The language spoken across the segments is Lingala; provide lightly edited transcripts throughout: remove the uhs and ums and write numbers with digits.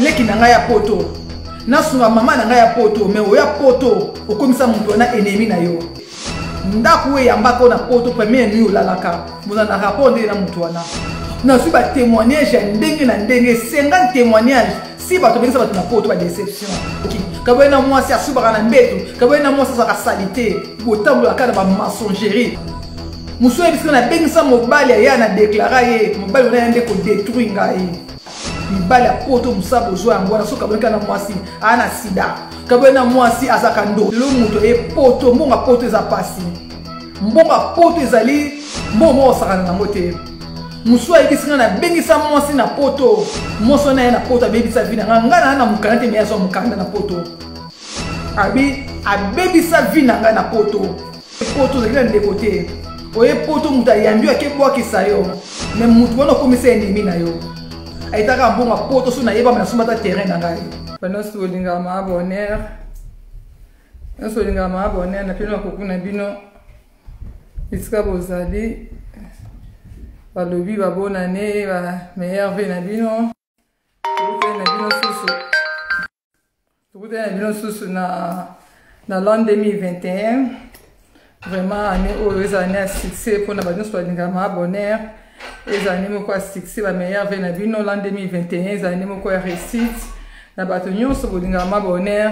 leki na ngai ya poto nasunga mama na ngai ya poto mais oya poto okomisa mutu na ennemi na yo ndako eyambaka na poto premier nuit olalaka boza na rapport ndenge na mutu wana nazwi batémoignage ya ndenge na ndenge 50 témoignage si bato bengisa bato na poto badéception kaboye na mwasi asubaka na mbeto kaboye na mwasi azaka salite botambolaka na bamaçongerie mosu oyebisika na bengisa mobali aya na deklara ye mobali wana ya nde kodétruire ngai mibali ya poto mosaba ozwa yango wana soki kaboyeka na mwasi aya na sida kaboye na mwasi azaka ndo lelo moto ye poto mbonga poto eza pasi mbonga poto ezali mbongo moko osakana nango te mosu ayebisika na bengisa mwasi na poto mwasi wana ye na poto abebisa vi na ngai ngai na na mokanda te me azwa mokanda na poto abebisa vi na ngai na poto poto ozali na ndeko te oye poto moto ayambi akebwakisa yo me motu wana okomisa ennemi na yo ayitaka mbonga poto so nayebama nasombata terrain na ngai banyonso olingaka maabonere nyonso olingaka maabonere na peno bakuku na bino esika bozali balobi babonane bameilleur vie na bino tokutani na bino susu na l'an 2021 vraiment année oyo eza année ya succès mpona banyonso balingaka maabonere eza année moko ya succès bameilleur vie na bino l'an 2021 eza année moko ya réussite na bato nyonso bolingaka maabonere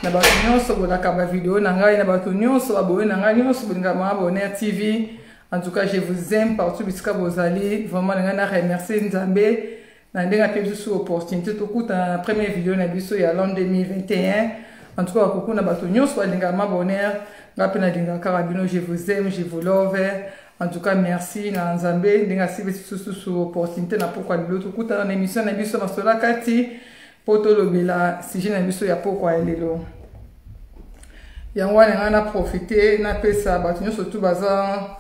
na bato nyonso bolaka bavideo na ngai na bato nyonso baboye na ngai nyonso bolingaka maabonere TV. En tout cas, je vous aime partout bisika bozali. Vraiment, je na remercier Nzambe na ndenga pe biso opportunité to kuta na première vidéo na biso ya l'an 2021. En tout cas, bakoko na bato nyonso balinga maabonere ngape na dinga karabino, je vous aime, je vous love. En tout cas, merci na Nzambe ndenga sibe susu opportunité na pourquoi lelo to kuta na émission na biso masola kati poto lobela sujet na biso ya pourquoi lelo. Yango wana na profiter na pesa bato nyonso tout baza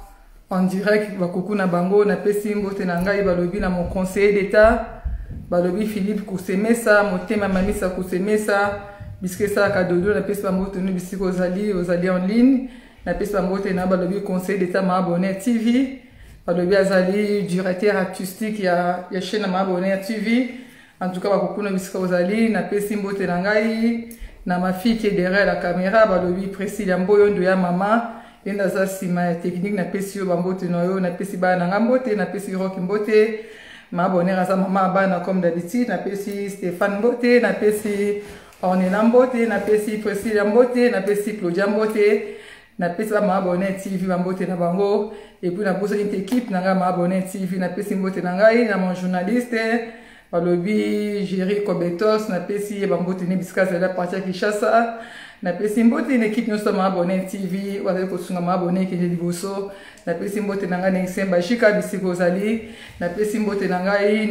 en direct bakoko na bango na pesi mbote na ngai balobi na mon conseiller d'état balobi Philippe Kusemesa motema mamisa Kusemesa biske sa ka dodo na pesi mbote no bisiko ozali en ligne na pesi mbote na balobi conseiller d'état Maabonere TV balobi azali directeur artistique ya chaîne Maabonere TV. En tout cas bakoko na bisiko ozali na pesi mbote na ngai na ma fille qui est derrière la caméra balobi Priscilla Mboyondo ya mama enda za sima ya technique na pesi yo bambote no yo na pesi bana ngambote na pesi rock mbote Maabonere za mama bana comme d'habitude na pesi Stéphane mbote na pesi Ornella mbote na pesi Priscilla mbote na pesi Claudia mbote na pesi ba Maabonere TV bambote na bango et puis na bosa une équipe na nga Maabonere TV na pesi mbote na ngai na mon journaliste balobi Jerry Kobetos na pesi bambote ne bisika za la partie Kinshasa na pesi mbote une équipe nyonso Maabonere TV wazali kosunga Maabonere ke liboso na pesi mbote na ngai Nsemba Shika bisiko ozali na pesi mbote na ngai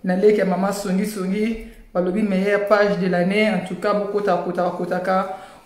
na leki ya mama songi balobi meilleure page de l'année. En tout cas bokota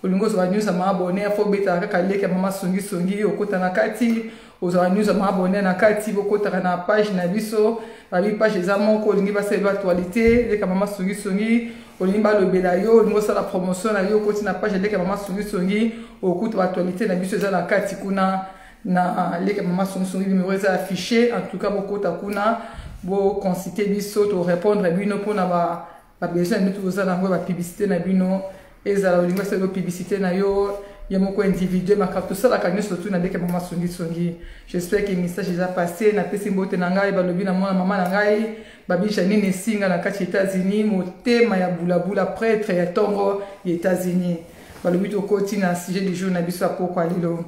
olingo zo news ya Maabonere fo beta kaka leki ya mama songi okota na kati ozo news ya Maabonere na kati bokota na page na biso babi page eza moko olingi baselo actualité leki ya mama songi olingi balobela yo olingo sala promotion na yo koti na page leki ya mama songi okuta actualité na biso eza na kati kuna na leki ya mama songi numéro eza affiché. En tout cas bokota kuna bo consulter biso to répondre bino pona ba besoin de tout ça na ba publicité na bino ezala olingi baselo publicité na yo yamoko individuel makapto sala kanyo surtout na leki ya mama songi. J'espère que le message est passé na pesi mbote na ngai balobi na mwana mama na ngai babi Janine Singa na kati États-Unis motema ya bulabula prêtre ya tongo ya États-Unis balobi to koti na sujet du jour na biso apoko lelo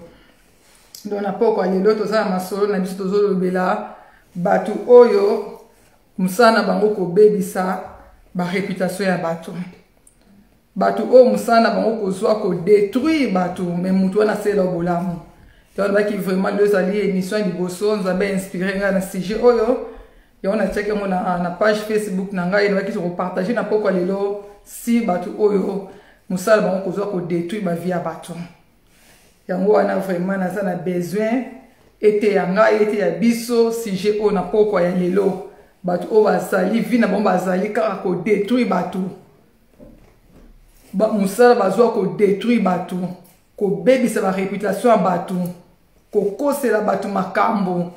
donc na poko lelo to za masolo na biso to lobela batu oyo musana bango ko bebisa ba réputation ya batu oyo musana bango ko zwa ko détruire batu mais mutu wana sela bolamu donc qui vraiment deux alliés émission liboso nous avons inspiré na sujet oyo et on a checké na page Facebook na ngai na qui repartager na poko lelo si batu oyo musala bango kozwa ko détruire ba vie ya batu yango wana vraiment na sana besoin été ya ngai été ya biso sujet oyo na poko ya lelo batu oyo bazali vie na bango bazali kaka ko détruire batu musala bazwa ko détruire batu ko bebisa ba réputation ya batu kokosela batu makambo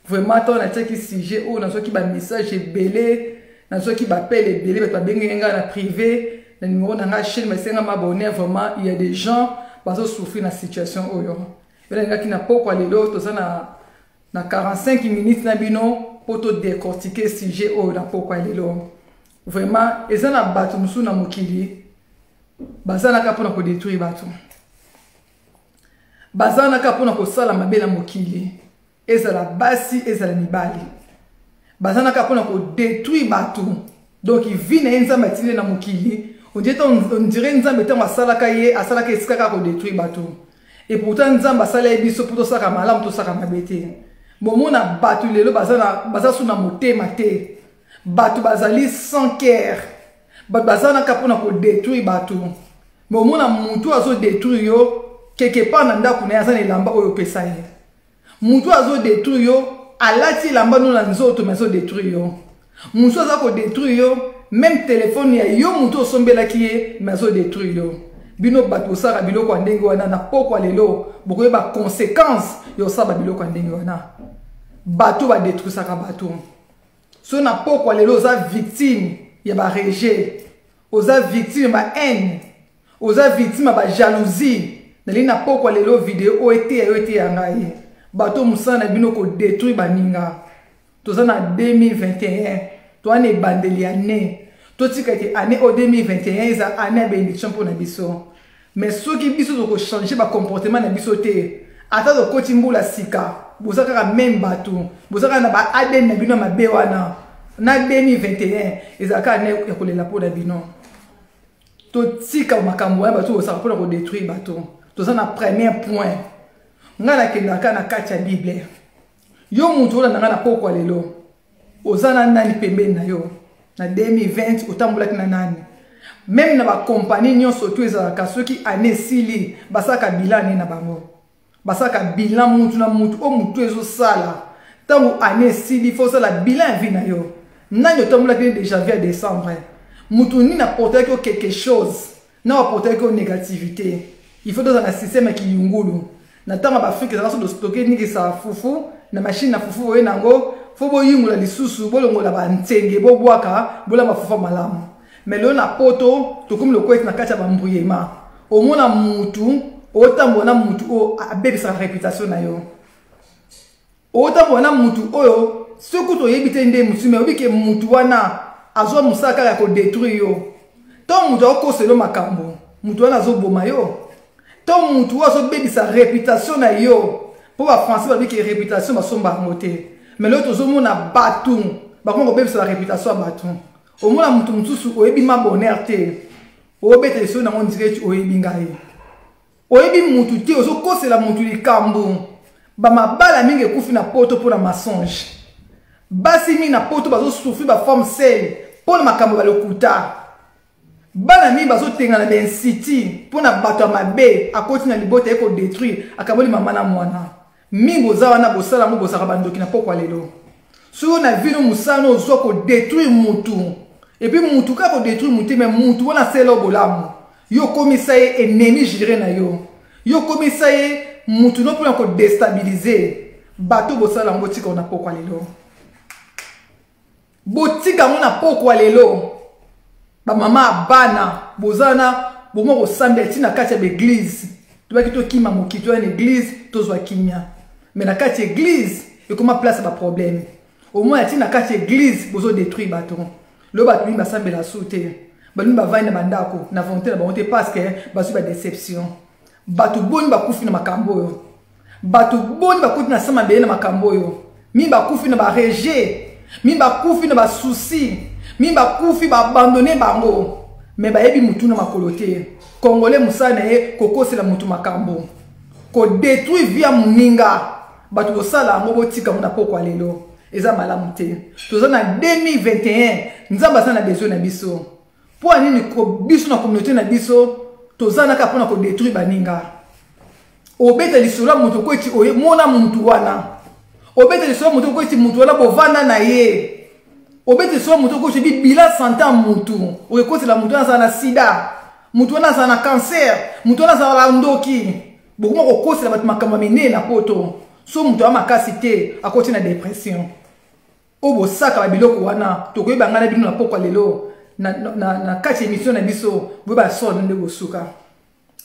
vraiment to na teki sujet o na soki ba message belé ceux qui m'appellent les délais, na privé, le numéro dans la chaîne, mais c'est un abonné, vraiment, il y a des gens qui souffrent dans la situation. Il y a des gens qui n'ont pas quoi les autres, dans 45 minutes, pour te décortiquer le sujet, dans pourquoi les autres. Vraiment, ils ont un bateau, nous sommes mokili, bazana ka pour détruire bateau. Bazana ka pour sala mabela mokili, ezala basi, ezala mibali. Bazana ka pour détruire bateau. Donc il vient na nzamba tile na mokili, on dirait nzamba tant asala kaye, asala ka iska ka détruire bateau. Et pourtant nzamba sala biso pour to saka malam to saka mabete. Bon mona bateau lelo bazana suna motema te. Bateau bazali sans cœur. Bazana ka pour détruire bateau. Mais mona mutu azo détruire yo quelque part na ndako na yazana elamba oyo pesa ye. Mutu azo détruire yo alati elamba no na nzoto mais azo détruire yo. Mutu azo détruire yo même téléphone ya yo mutu osombela kiye mais azo détruire yo. Bino bateau sara biloko ndenge wana na pokwa lelo boko ba conséquences yo saba biloko ndenge wana. Bateau va détruire saka bateau. So na pokwa lelo za victime ya ba rejet. Oza victime ba haine. Oza victime ba jalousie. Nali na pokwa lelo vidéo oete ya ngai. Bateau musana bino ko détruire baninga. Toza na 2021. To ane bandeli année. To tika ke année au 2021 eza année bénédiction pour na biso. Mais ceux qui biso ko changer ba comportement na biso te. Ata do koti mbula sika. Bozaka ka même bateau. Bozaka na ba ADN na bino mabe wana. Na 2021 ezaka année ya kolela pour na bino. To tika makambo ya bateau osaka pour ko détruire bateau. Toza na premier point. Ngana kendaka na kati ya Bible. Yo mutu ola na pokwa lelo. Ozana nani pembeni na yo. Na 2020 otambulaki na nani. Même na ba compagnie nyonso to ezalaka soki année sili basaka bilan na bango. Basaka bilan mutu na mutu o mutu ezo sala. Tango année sili faut sala bilan vie na yo. Nani otambulaki de janvier à décembre. Mutu ni na porter quelque chose. Na porter que négativité. Il faut dans un système qui yungulu. Na tama ba Afrique za so stocker ni sa fufu na machine na fufu we nango fo bo yungula lisusu bolongola ba ntenge bo bwaka bola mafufa malamu. Mais le na poto to comme le kwet na kacha ba mbuyema. Au mona mutu otambona mutu o abebisa réputation na yo. Otambona mutu oyo soku to yebite nde mutu me obike mutu wana azwa musaka ya ko détruire yo. To mutu okoselo makambo mutu wana zo boma yo. Tant mutu wazo bébi sa réputation na yo pour ba français ba biki réputation ba somba ngote mais l'autre zo mona batou ba ko bébi sa réputation batou au mona mutu mutusu oyebi ma bonheur te o bete so na on dirait oyebi ngai oyebi mutu te ozo kosela mutu likambo ba mabala mingi kufi na poto pour la mensonge basi mi na poto bazo souffrir ba forme sel pour makambo ba lokuta. Bana mi bazo tenga na ben city pona bato mabe akoti na libota eko détruire akaboli mama na mwana mi boza wana bosala mo bosaka bandoki na pokwa lelo so na vino musano zo ko détruire mutu et puis mutu ka ko détruire mutu mais mutu wana selo bolamu yo komisa ye ennemi juré na yo komisa ye mutu no pona ko déstabiliser bato bosala ngo tika na pokwa lelo botika mo na pokwa lelo. Ba mama bana bozana bomo ko sambela tina kati ya l'église to ba kito kima mokito na église to zwa kimia mais na kati église et comment place ba problème au moins tina kati église bozo détruire bato le bato bi ba sambela sauter ba ni ba vaina bandako na volonté parce que ba su ba déception bato boni ba kufi na makambo yo bato boni ba kuti na sama be na makambo yo mi ba kufi na ba rejet mi ba kufi na ba souci. Mimba kufi ba abandonner bango mais ba yebi mutu na makolote congolais musana ye kokose la mutu makambo ko détruire via muninga batu bosala ngo botika mona pokwa lelo eza malamu te toza na 2021 nzamba sana besoin na biso po nini ko biso na communauté na biso toza na ka pona ko détruire baninga obeta lisura mutu ko eti oye mona mutu wana obeta lisura mutu ko eti mutu wana bovanda na ye. Obete so mutu ko chebi bila santa mutu okosi la mutu na sida mutu na cancer mutu na ndoki bokuma ko kosi la bat makambo mine na poto so mutu ama kasite akoti na dépression Obo saka biloko wana to ko bangana bino na pokwa lelo na kati émission na biso bo ba so ndenge bosuka.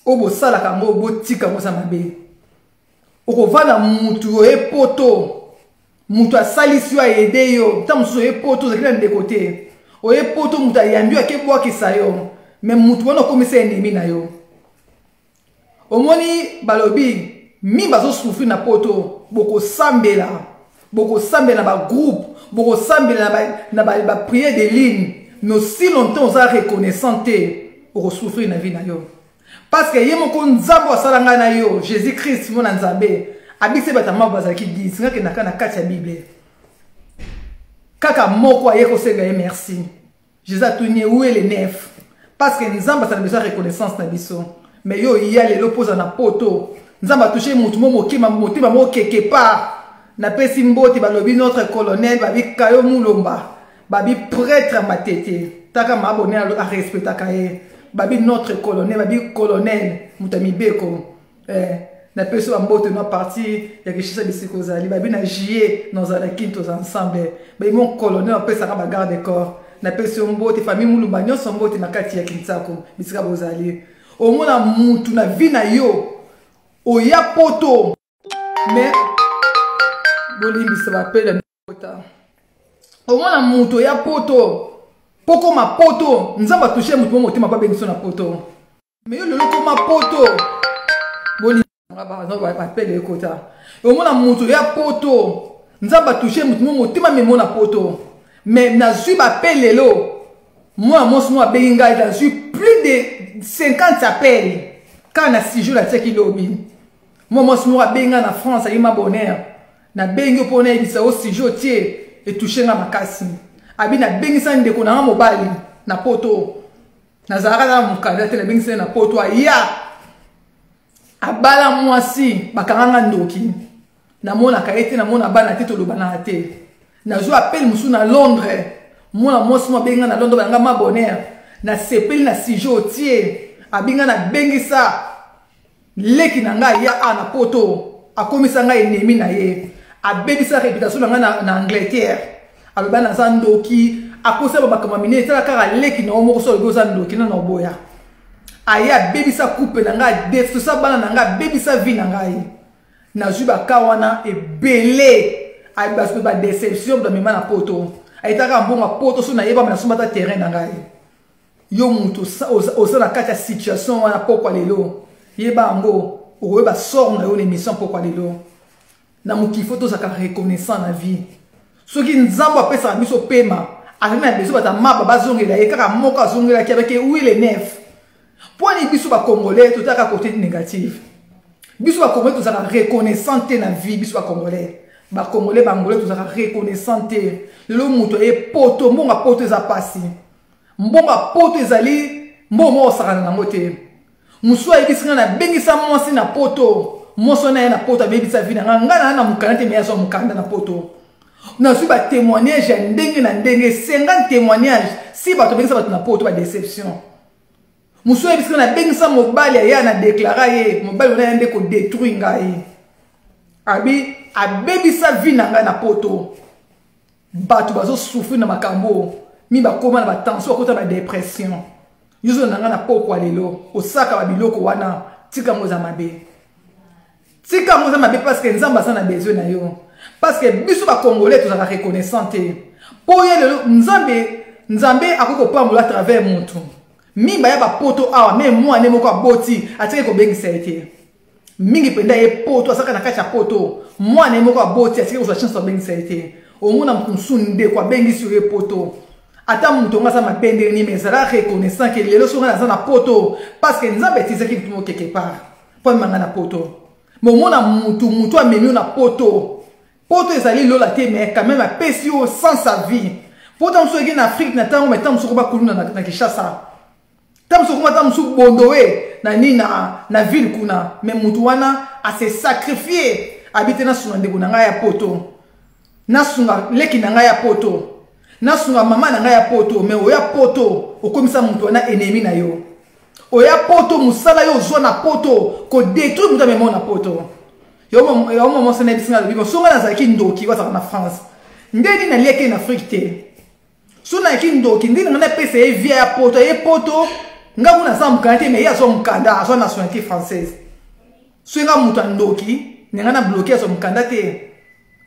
Obo sala kango bo tika mo sa mabe. Oko vana mutu e poto. Mutu asalisi yo aider yo, tamusu e poto zakina de côté. O e poto mutu ayambi akebwa kisayo. Mais mutu wana komisa ennemi na yo. Omoni balobi mi bazo souffrir na poto boko sambela ba groupe boko sambela na ba prière de ligne mais aussi longtemps on a reconnaissante pour souffrir na vie na yo parce que yemo ko nzambo asalanga na yo Jésus Christ mon nzambe abise batama bazaki dit singa ke nakana kati ya Bible kaka moko ayeko senga merci Jésus a tuni où est les neuf parce que nzamba ça besoin reconnaissance na biso mais yo iya le l'oppose na poto nzamba toucher mutu mo mokima motima mo quelque part na pesi mboti balobi notre colonel babi kayo mulomba babi prêtre matete taka mabonné à respecter kaye babi notre colonel babi colonel mutami beko na pesi mbote no parti ya kishisa bisiko zali babi na jier dans la quinto ensemble babi mon colonel pesa ka garde corps na pesi mbote famille mulumba nyonso mbote na kati ya Kintsako bisika bozali omona mutu na vie na yo oya poto mais bolimbi ça va appeler pota omona mutu oya poto poko ma poto nzamba toucher mutu motima pa bengiso na poto mais yo lelo koma poto bolimbi no va appeler kota omona mutu oya poto nzamba toucher mutu motima memo na poto mais na zui ba pelelo moi moi benga dans plus de 50 appels quand na 6 jours la teki lobi moi benga na France ayima bonheur na bengi pona ebisa o 6 jours tie et toucher na makasi abi na bengi sa ndeko na mobali na poto na zara na mukada te na bengi sa na poto ya abala mwasi bakanga ndoki na mona kaete na mona bana te to lobana te na zo appel musu na Londres moi benga na Londres banga bonheur na sepeli na 6 jours tie abinga na bengi sa leki na nga ya na poto akomisa nga ennemi na ye abebisa réputation na na Angleterre aloba na zandoki akosa babakama mine tala kaka leki na omo so go zandoki na boya aya bebisa coupe na nga de tout ça bana na nga bebisa vie na nga ye na juba kawana e belé ay basko ba déception de mema na poto ayitaka mbonga poto so na yeba na somata terrain na nga ye yo mutu osa na kati ya situation wana pokwa lelo yeba ngo okoyeba sort na yo l'émission pokwa lelo na mukifo tozaka reconnaissant na vie soki nzambo apesa biso pema avec na besoin bata maba bazongela ye kaka moko azongela ki avec où il est neuf poni biso ba congolais totaka côté négatif biso ba congolais tozaka reconnaissant na vie biso ba congolais bangolais tozaka reconnaissant lelo muto e poto mbonga poto eza pasi mbonga poto ezali mbomo osakana nango te musu ayebisinga na bengisa mwasi na poto moso na ye na poto abebisa vi na nga na mukanda te me azo mukanda na poto nazwi ba témoignage ya ndenge na ndenge 50 témoignage si bato bengisa bato na poto ba déception musu ayebisinga na bengisa mobali ya na déclara ye mobali wana yande ko détruire ngai abi abebisa vi na nga na poto bato bazo souffrir na makambo mi bakoma na ba tension bakota ba dépression yuzo na nga na pokwa lelo osaka ba biloko wana tika moza mabe tika moza mabe parce que nzamba sana besoin na yo parce que biso ba congolais tozaka reconnaissante po ye lelo nzambe akoko pambola à travers mutu mimba ya ba poto awa mais moi ne moko aboti atike ko bengisa ete mingi penda ye poto asaka na kati ya poto moi ne moko aboti atike ko chance bengisa ete omona msunde kwa bengisi ye poto ata mutu ngasa mapende ni mesala reconnaissant que lelo songa na poto parce que nzambe tisaki mutu quelque part po manga na poto momona mutu amemi na poto ezali lola te mais quand même apesi yo sans sa vie poto mso eki na Afrique na tango mais tango mso ba kuluna na Kinshasa tango mso bondowe na ni na ville kuna mais mutu wana a se sacrifier habiter na sunga ndeko na nga ya poto na sunga leki na nga ya poto nasunga mama na nga ya poto mais oya poto okomisa mutu wana ennemi na yo oya poto musala yo zo na poto ko détruire mutu memo na poto yo mo sene bisinga bibo songa na zaki ndoki wa na France ndeni na lieke na Afrique te suna kindoki ndini ngana pesa e via poto nga kuna sa mukanda te mais ya so mukanda so nationalité française swinga mutu ndoki ngana bloquer so mukanda te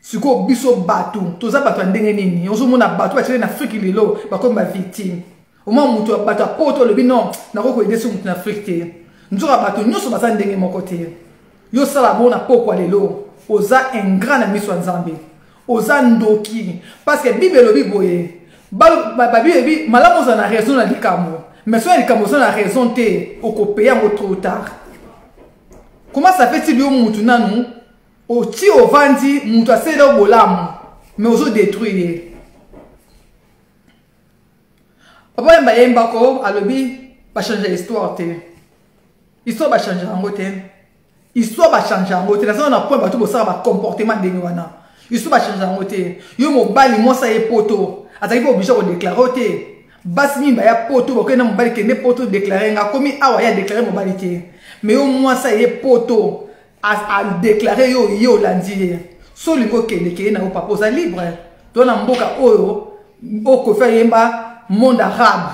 siko biso batu toza batu ndenge nini ozo mona batu ba na Afrique lelo ba comme ba victime au moins mutu batu poto le non na ko aider so mutu na Afrique te nzoka batu nyonso baza ndenge moko te yo sala bona poko lelo oza un grand ami so nzambe oza ndoki parce que bible lobi boye babi malamu za na raison na likambo mais so likambo za na raison te okopeya mo trop tard. Comment ça fait-il yo mutu nanu o ti ovandi mutu asele obolamu mais ozo détruire papa mba yemba ko alobi ba changer histoire te histoire ba changer yango te histoire ba changer yango te na na point ba to bosala ba comportement ndenge wana histoire ba changer yango te yo mobali mosa ye poto azali ko obligé ko déclarer te basi mimba ya poto ba ko na mobali kende poto déclarer nga komi awa ya déclarer mobali te mais au moins ça ye poto a déclarer yo landi so lingo kende ke na papa oza libre to na mboka oyo oko fa yemba monde arabe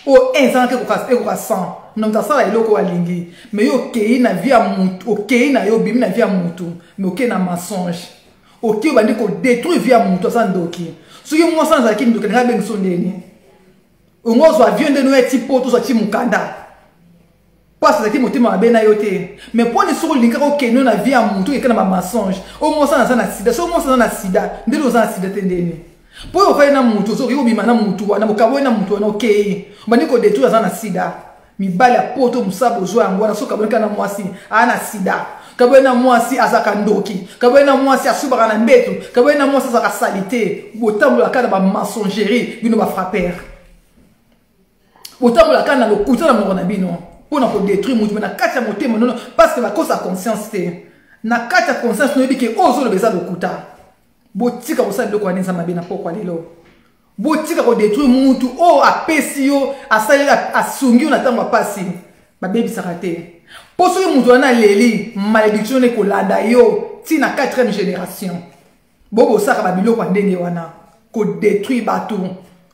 o instant ke ko ka sang non ta sala iloko walingi mais yo kei na via mutu o kei na yo bimi na via mutu mais o kei na mensonge o kei bandi ko détruire via mutu sa ndoki so yo mo sans akini ndoki nga bengi sondeni o mo zo avion de no eti poto so ti mukanda parce que motima abena yote mais pour ni soko linga ko keno na via mutu ekana ma mensonge o mo sans na sida so mo sans na sida ndelo za sida tendeni pour yo fa na mutu so yo bima na mutu wana mokabo na mutu wana okay bandi ko détruire za na sida mibali ya poto musabo zo yango na so kaboneka na mwasi ana sida kabona mwasi azaka ndoki kabona mwasi asubaka na mbeto kabona mwasi azaka salite botambola kana ba mensongerie bino ba frapper botambola kana lokuta na mona bino pona ko détruire mutu na kati ya motema non parce que ba kosa conscience te na kati ya conscience no bike ozo le beza lokuta botika ko sa ndoko anisa mabina pokwa lelo botika ko détruire mutu o apesi yo asalela asungi na tango pasi ba baby sarate poso yo mutu na leli malédiction ne ko landa yo ti na 4e génération bobo saka ba biloko ndenge wana ko détruire batu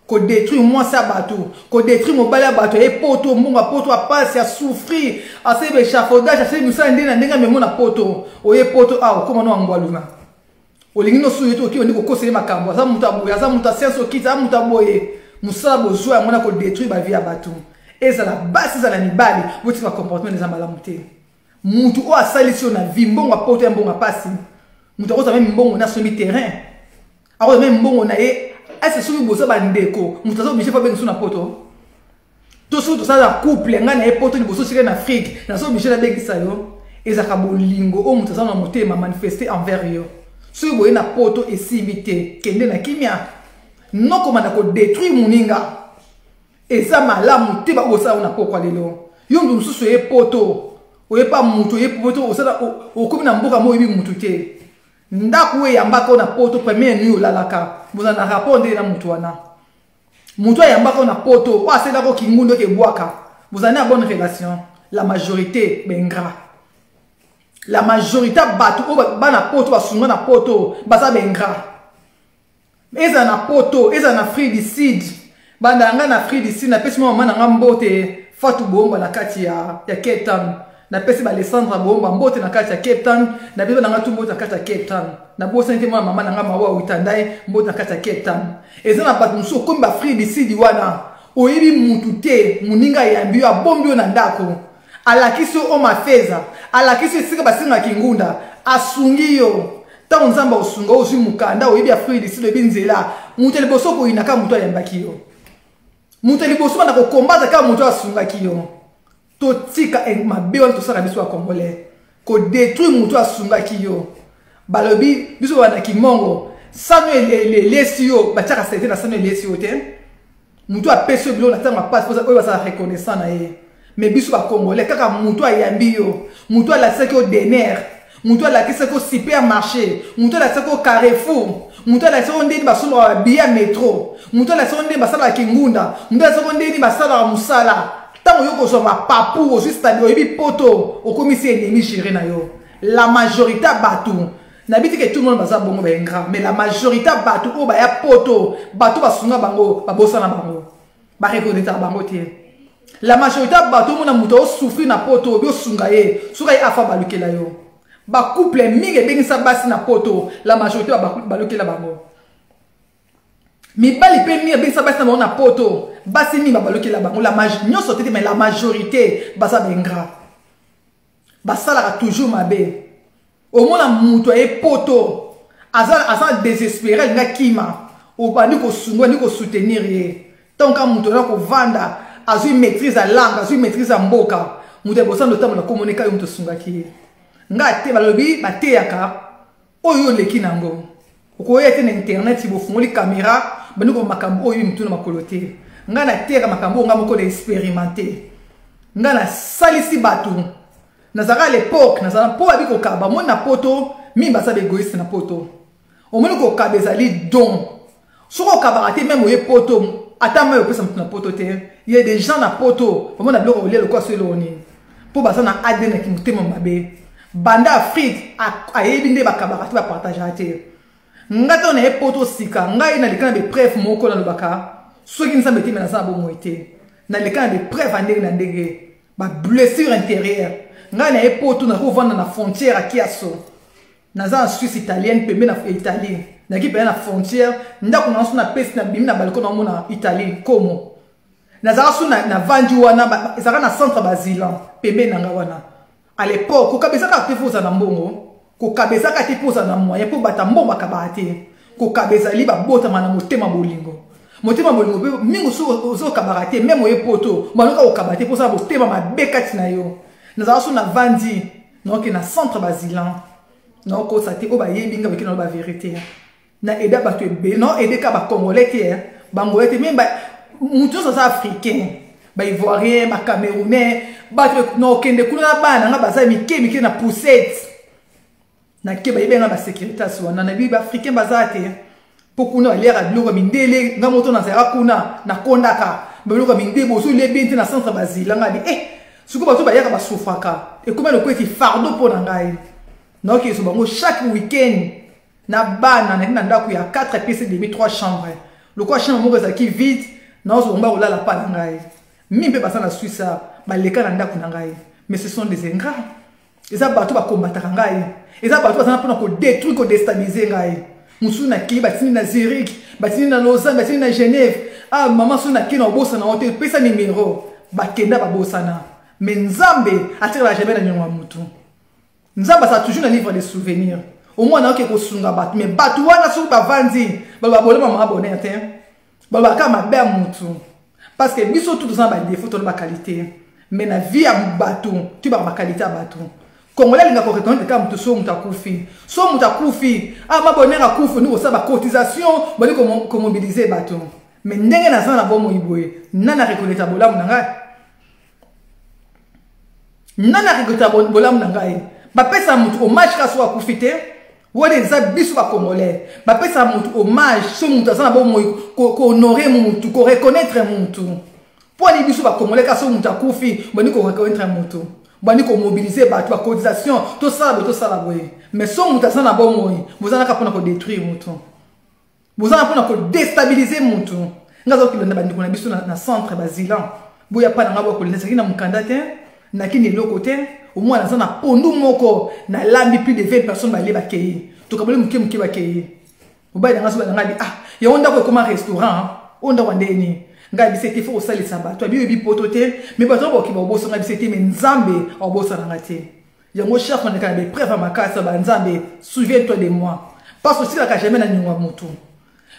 ko détruire moi ça batu ko détruire mobala batu e poto mbonga poto apasi a souffrir asebe chafaudage asebe musa ndena ndenga memo na poto oye poto awo koma no angwaluna olingi no suyo to ki ondiko kosele makambo za muta boye za muta senso kita muta boye musala bozo ya mona ko détruire ba vie ya batu eza la base za la mibali boti ba comportement des malamu te mutu o asalisi na vie mbonga poto ya mbonga pasi mutu ko même mbongo na somi terrain ako même mbongo na ye ese somi bozo ba ndeko mutu zo biche fa bengi na poto to so to sa couple ngana e poto ni bozo sika na Afrique na so biche na bengi sa yo eza ka bolingo o mutu za na motema manifester envers yo so boye na poto esimite kende na kimia non komanda ko détruire muninga eza malamu te ba osa na pokwa lelo yo ndu mususu e poto oye pa mutu e poto osala okomi na mboka mo yebi mutu te ndaku we yambaka na poto premier nuit olalaka boza na rapport nde na mutu wana mutu yambaka na poto o asela ko kingundo ke bwaka boza na bonne relation la majorité bengra la majorité batu o bana poto basunga na poto baza bengra eza na poto eza na Afrique du Sud banda nga na Afrique du Sud na pesi mama na mbote Fatou Bomba na kati ya Cape Town na pesi ba Alessandra Bomba mbote na kati ya Cape Town na biba na nga tu mbote na kati ya Cape Town na bosa nte mama na nga mawa uitandai mbote na kati ya Cape Town eza na batu muso kombi ba Afrique du Sud wana oyebi mutu te muninga yambi ya bombi na ndako alakiso o mafeza alakiso sika basinga kingunda asungiyo ta nzamba osunga ozi mukanda oyebi Afrique du Sud ebi nzela mutu liboso ko inaka mutu ayambaki yo mutu liboso na ko combattre ka mutu asunga kiyo to tika mabe wana to saka biso ya congolais ko détruire mutu asunga kiyo balobi biso wana kimongo Samuel lesio bachaka sete na Samuel lesio te mutu apesi bilo na tanga passe pour oyo basa reconnaissant na ye mais biso ba congolais kaka mutu ayambi yo mutu ala seki au dener mutu ala seki au supermarché mutu ala seki au Carrefour mutu ala seki ndeni basolo bia métro mutu ala seki ndeni basala kingunda mutu ala seki ndeni basala musala tango yo ko so ma papu juste à oyebi poto okomisi ennemi chéri na yo la majorité batu N'habite que tout le monde baza bongo ba ingrat, mais la majorité batu o ba ya poto, batu ba sunga bango, ba bosa na bango. Ba reconnaître bango tie. La majorité batu mona muto souffrir na poto, bio sunga ye, suka ye afa balukela yo. Ba couple mingi bengi sa basi na poto, la majorité ba balukela bango. Mi bali pe mi bengi sa basi na bango na poto, basi mi ba balukela bango, la majorité mais la majorité basa ba ingrat. Ba sala toujours mabe. Au moins la muto e poto asa désespéré nga kima au bandi ko sungo ni ko soutenir ye tant que muto na ko vanda azu maîtrise la langue azu maîtrise mboka muto bosa notamment na communiquer yo muto sunga ki nga te balobi bate yaka oyo leki nango ko yete na internet bo fungoli caméra bandi ko makambo oyo muto na makolote nga na te ka makambo nga moko na expérimenter nga na salisi batu. Nazara à l'époque, nazara po abi ko kaba mon na poto, mi basa égoïste na poto. O moni ko kaba ezali don. Soko kabarate même oye poto, atama yo pesa na poto te. Il y a des gens na poto, o mona bloko ole le kwa selo oni. Po basa na ADN ki mutema mabe. Banda Afrique a yebinde ba kabarate ba partager ate. Ngata na e poto sika, ngai na likana be preuve moko na lobaka. Soki nsa meti na sa bo moite. Na likana be preuve andenge na ndenge. Ba blessure intérieure. Nga na epoto na ko vanda na frontière à Kiasso. Naza en Suisse italienne pembe na Italie. Na ki pe na frontière ndako na suna pesi na bimi na balcon na mona Italie como. Naza suna na vandi wana ezaka na centre basilan pembe na nga wana. À l'époque ko kabeza ka tefuza na mbongo, ko kabeza ka tefuza na moyen pour bata mbongo kabate. Ko kabeza li ba bota mana motema bolingo. Motema bolingo mingo so kabarate même o epoto, manuka o kabate pour ça motema mabekati na yo. Nous avons na vandi donc na centre basilan donc ça te oba yebinga avec la vérité na eda ba be non aider ka ba congolais te bango te même ba mutu so africain ba ivoirien ba camerounais ba no kende kuna bana nga baza mike na poussette na ke ba yebenga ba sécurité so na bi ba africain bazate pokuna lera biloko mindele nga moto na zera kuna na kondaka biloko mindebo so le binti na centre basilan nga di suko bato ba yaka ba sofaka et comment le ko eti fardeau pour ngai donc ils sont bango chaque week-end na bana na ndako ya 4 pièces et demi 3 chambres le quoi chambre moko za ki vide na ozo ba olala pa ngai mimpe basa na Suisse ba leka na ndako na ngai mais ce sont des ingrats eza bato ba combattre ngai eza bato basa na pona ko détruire ko déstabiliser ngai musu na ki batini na Zurich batini na Lausanne batini na Genève ah maman suna ki na bossa na hotel pesa numéro ba kenda ba bossa na. Mais Nzambe attire jamais na nyonga mutu. Nzambe ça toujours na livre des souvenirs. Au moins na ko sunga bat mais batu wana so ba vandi ba bolé mama abonné te. Ba ka ma be mutu. Parce que biso tout ça ba défaut de ba qualité. Mais na vie ya batu, tu ba qualité à batu. Congolais linga ko reconnaître ka mutu so mutakufi. So mutakufi, ah ma bonheur akufi nous ça ba cotisation, ba ko mobiliser batu. Mais ndenge na ça na bomo iboye. Nana reconnaître bola munanga. Nana rigota bolam nangai ba pesa mutu hommage ka so akufite wode za biso ba congolais ba pesa mutu hommage so mutu azana bo ko honorer mutu ko reconnaître mutu pour les biso ba congolais ka so mutu akufi bani ko reconnaître mutu bani ko mobiliser ba cotisation to ça boye mais so mutu azana bo moyi bozana ka pona ko détruire mutu bozana pona ko déstabiliser mutu ngazo kilonda bandi ko na biso na centre basilan boya pa nga bo ko lesa kina mukanda te na kini le côté au moins dans un pondu moko na lambi plus de 20 personnes ba leba kei to kabole muke ba kei oba nga so ba nga di ah ya onda ko comme un restaurant onda wandeni nga bi c'était faut sali samba to bi potote mais ba to ki ba boso nga bi c'était mais Nzambe o boso na ngati ya mo chef on ka be preuve ma kasa ba Nzambe souviens-toi de moi parce que si la ka jamais na nywa moto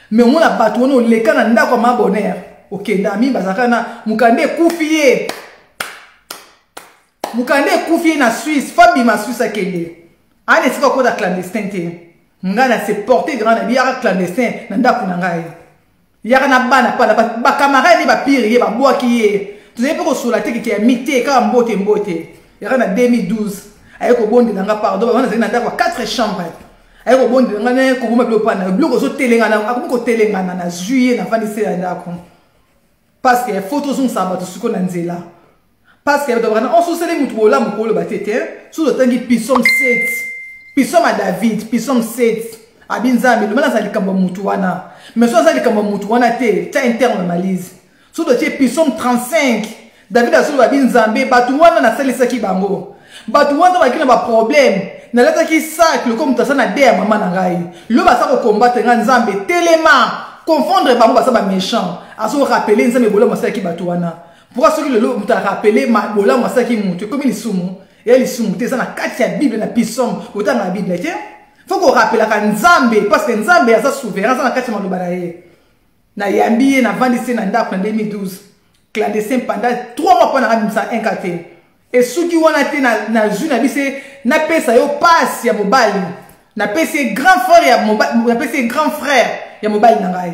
mais on a batu on le kana ndako ma bonheur okenda mi bazakana mukande kufiye Mukande kufi na Suisse, Fabi ma Suisse akende. Ane sika ko da clandestin te. Ngana se porter grand ami ya clandestin na ndako na ngai. Ya na bana pa ba camarade ba pire ba boaki ye. Tu sais pas ko sola te ki ya mité ka mbote. Ya na 2012. Ayeko bondi nga pardon, ba na zina ndako 4 chambres. Ayeko bondi nga ne ko buma bilo pana. Bilo ko so telenga na akuko telenga na juillet na fani se ndako. Parce que photos sont ça ba to suko na nzela. Parce que on se sait mutu bola mukolo batete sous le tangi pissum 7 Psaume à David, Psaume 7. Abinzambe, le malin zali kamba mutuana. Mais soit zali kamba mutuana te, t'as un terme malise. Sous le Psaume 35. David a sous Abinzambe, batuana na sali saki bango. Batuana ba kina ba problème. Na lata ki sac, le comme t'as na der maman na ngai. Le ba sa ko combattre nzambe tellement. Confondre bango ba sa ba méchant. Aso rappeler nzambe bola masaki ki batuana. Pourquoi ceux qui le ont rappelé ma bola masaki mutu comme il sumu. Et il sumu te ça na kati ya Bible na Psaume, autant na Bible tiens. Faut qu'on rappelle à Nzambe, parce que Nzambe a sa souverain, ça n'a qu'à se malobaraye. Na yambi, na vandisi na ndap en 2012. Clandestin pendant 3 mois pendant la 1 kate. Et ceux qui ont été na jus na bise, na pesa yo passe ya mobile. Na pesa grand frère ya mobile, na pesa grand frère ya mobile na ngai.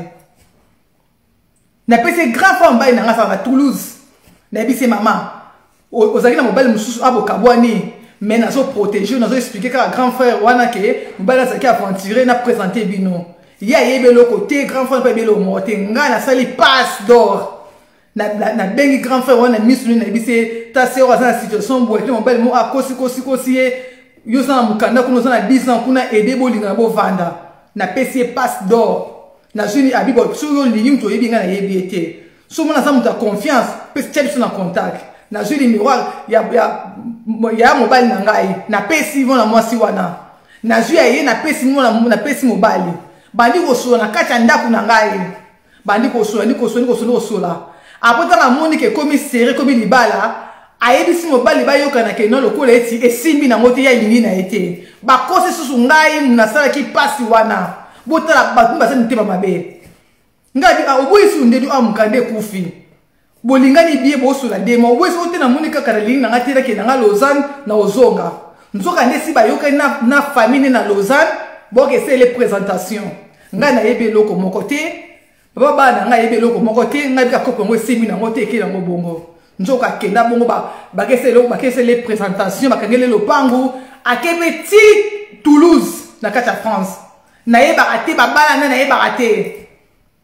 Na pesa grand frère mobile na ngai ça na Toulouse. Na bise maman. Ozaki na mobile mususu abo kabwani. Mais nous avons protégé, nous avons expliqué que grand frère wana ke mbala saki aventuré na présenter bino. Ya yebe le côté grand frère pas belo monter nga na sali passe d'or. Na bengi grand frère wana misunu na bise ta sœur a na situation bo ke mobile mo akosi yo sana mukanda kuno sana 10 ans kuna aider bolinga bo vanda. Na pesi passe d'or. Na juni abibo so yo lingi to yebi nga na yebi ete. So mona sa muta confiance, pesi tchep sur na contact. Na juli miroir ya mobile na ngai na pesi vona mwasi wana na juli ye na pesi na pesi mobile bandi ko sola na kati ndaku na ngai bandi ko sola apota na moni ke komi serré komi libala ayebisi mobile ba yoka na ke no lokola eti esimbi na ngote ya lingi na ete ba kose susu ngai na sala ki pasi wana botala batumba sa nteba mabe ngai obuisu ndedu amukande kufi bolingani biye bosula demo weso ote na monika karaling na ngatira ke na Lausanne na ozonga nzoka ndesi ba yoka na famille na Lausanne boke c'est les présentations nga na yebe loko moko te baba na nga yebe loko moko te nga bika kopo ngo semi na ngote ke na ngobongo nzoka kenda bongo ba kese les présentations ba kangele lopangu akebe ti Toulouse na kata France na yeba ate babala na yeba ate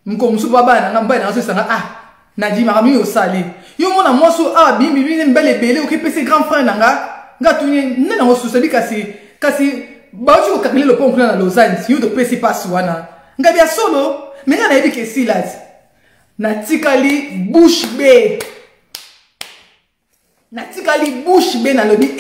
mko musu baba na ngamba na so sanga Nadi marami au salé. Yo mona moi so bimbi mbele bele okipe ses grands frères nga tunye nena ho susabi kasi ba uchi ko kakile lo pon na Lausanne si yo do pesi pass wana. Nga bia solo mais nga na yebi ke silas. Na tikali bouche be. Na tikali bouche be na lobi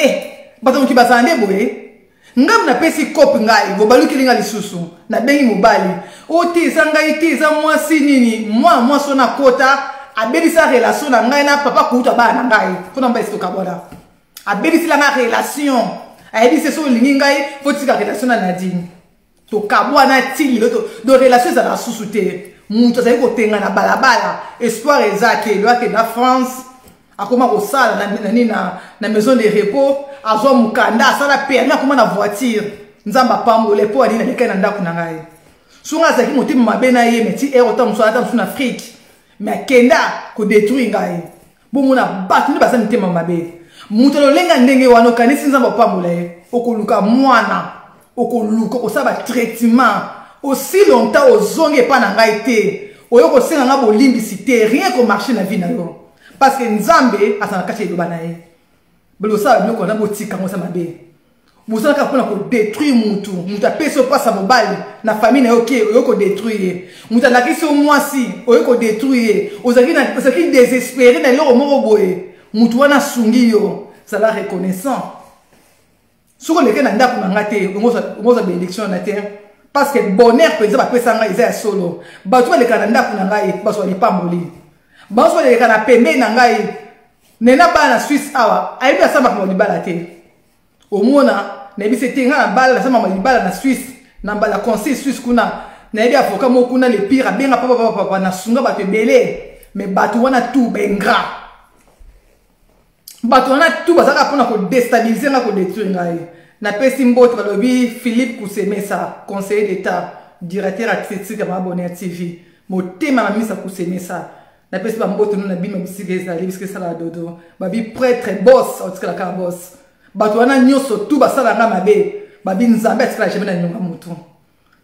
bato ki basande boye. Ngam na pesi kopi ngai go baluki linga lisusu na bengi mobali. O te ngai te za mwasi nini moi so na kota abebisa relation na ngai na papa kuta ba na ngai fona mba estoka bona abebisi la nga relation ayebisi so lingi ngai fotika relation na Nadine to kabwa na tili do relation za la susute mutu za ko tenga na balabala espoir ezake loake na France akoma ko sala na maison de repos azo mukanda sala permis akoma na voiture nzamba pambole po ani na leka na ndaku na ngai sunga zaki motima mabe na ye meti otam so atam suna Afrique mais kenda ko détruire ngai bongo na batu ni basa ntema mabe mutu lo lenga ndenge wana kanisi nzamba pambole okoluka mwana okoluka osaba traitement aussi longtemps ozonge pa na ngai te oyoko senga nga bolimbisité rien ko marcher na vie na yo parce que nzambe asana kati eloba na ye belo sa biloko na botika ngo sa mabe bosala ka pona ko détruire mutu apesi opasa mobali na famille na yo ke oyoko détruire mutu alakisi o mwasi oyoko détruire ozalaki désespéré na eloko moko boye mutu wana asungi yo zala reconnaissant soki oleke na ndako na nga te ongoza bénédiction na te parce que bonheur mpenza bapesa ngai eza ya solo bato baleka na ndako na ngai bazwa lipamboli baso baleka na pembeni na ngai nena bana na Suisse awa ayebi asambaka libala te omona nayebi te nga na bala nasambaka libala na Suisse na mbala conseil Suisse kuna nayebi avocat moko kuna le pire abenga papa na sunga bato ebele mais bato wana tout bengra bato wana tout bazaka mpona kodestabilize nga kodétruire ngai napesi mbote balobi Philippe Kusemesa conseiller d'état directeur artistique ya Mabonheur TV motema na misa Kusemesa napesi bambote no na bino bisika ezali bisika esala dodo babi prêtre boss otikala kaka boss bato wana nyonso tu basala nga mabe babi nzambe atikala jamais na nyonga mutu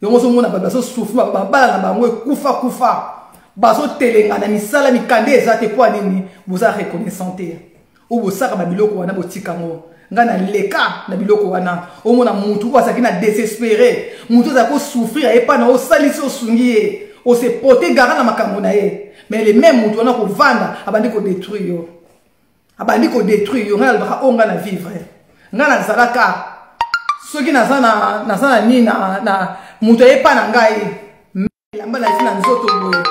yongo so mona baso souffre babala na bango kufa baso telenga na misala mikande eza te po nini boza reconnaissante ou bosaka babiloko wana botika ngo nga na leka na biloko wana omona mutu kwa sakina désespéré mutu za ko souffrir et pas na o salisi o sungiye o se porter garant na makambo na ye mais les mêmes mutu wana ko vanda abandi ko détruire yo abandi ko détruire yo nga na onga na vivre nga na zalaka soki na sana ni na mutu e pa na ngai lamba na tina nzoto boye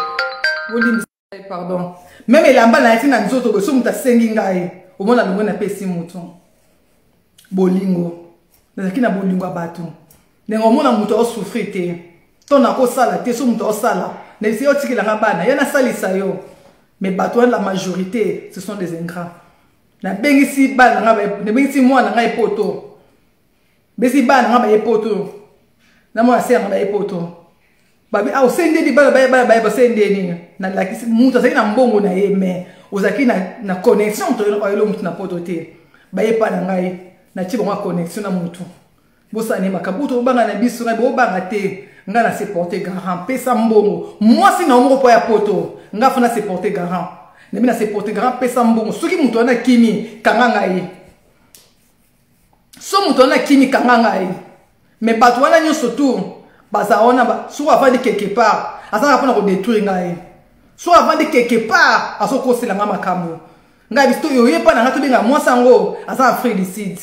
boli pardon même lamba na tina nzoto boye so mutu asengi ngai omona longo na pesi mutu bolingo nazaki na bolingo bato ndenge omona mutu o souffrir te to na ko sala te so mutu o sala na isi otikela nga bana yana salisa yo mais bato la majorité ce sont des ingrats na bengisi bana nga ba ne bengisi mwana nga epoto besi bana nga ba epoto na mwana se nga ba epoto babi au sende di bana ba sende ni na lakisi mutu azaki na mbongo na ye mais ozaki na connexion to yo mutu na poto te ba yepa na ngai na ti bonga connexion na mutu bosani makabuto banga na biso na bo banga te nga na se porter garant pesa mbongo moi si na omoko po ya poto nga fona se porter garant ne mina se porter garant pesa mbongo soki mutu na kimi kanga ngai so mutu na kimi kanga ngai mais bato wana nyonso tu bazaona ba so avandi quelque part asanga pona ko détruire ngai so avandi quelque part aso ko sela nga makambo ngai bisto yo yepa na ngato benga moi sango asa Africide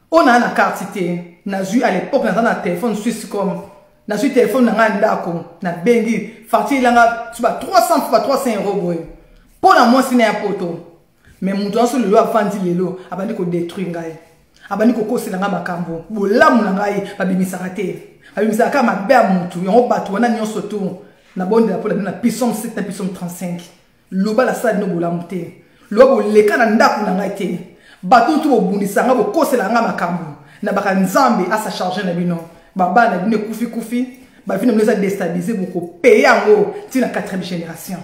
on a na carte té na zu à l'époque na téléphone Swisscom na su téléphone na nganda ko na bengi fati langa suba 300 fois 300 € boy pour na moi sina ya poto mais mutu aso lelo afandi lelo abandi ko détruire ngai abandi ko kosela nga makambo bolamu na ngai babimisaka te babimisaka mabe ya mutu yango bato wana nyonso tu na bonde la na puissance 7 na puissance 35 loba la sala no bolamu te lobo leka na ndako na ngai te bato tu bobundisa nga bokosela nga makambo na baka nzambe asa charger na bino baba na bino kufi ba fina mleza déstabiliser boko payer yango ti na 4e génération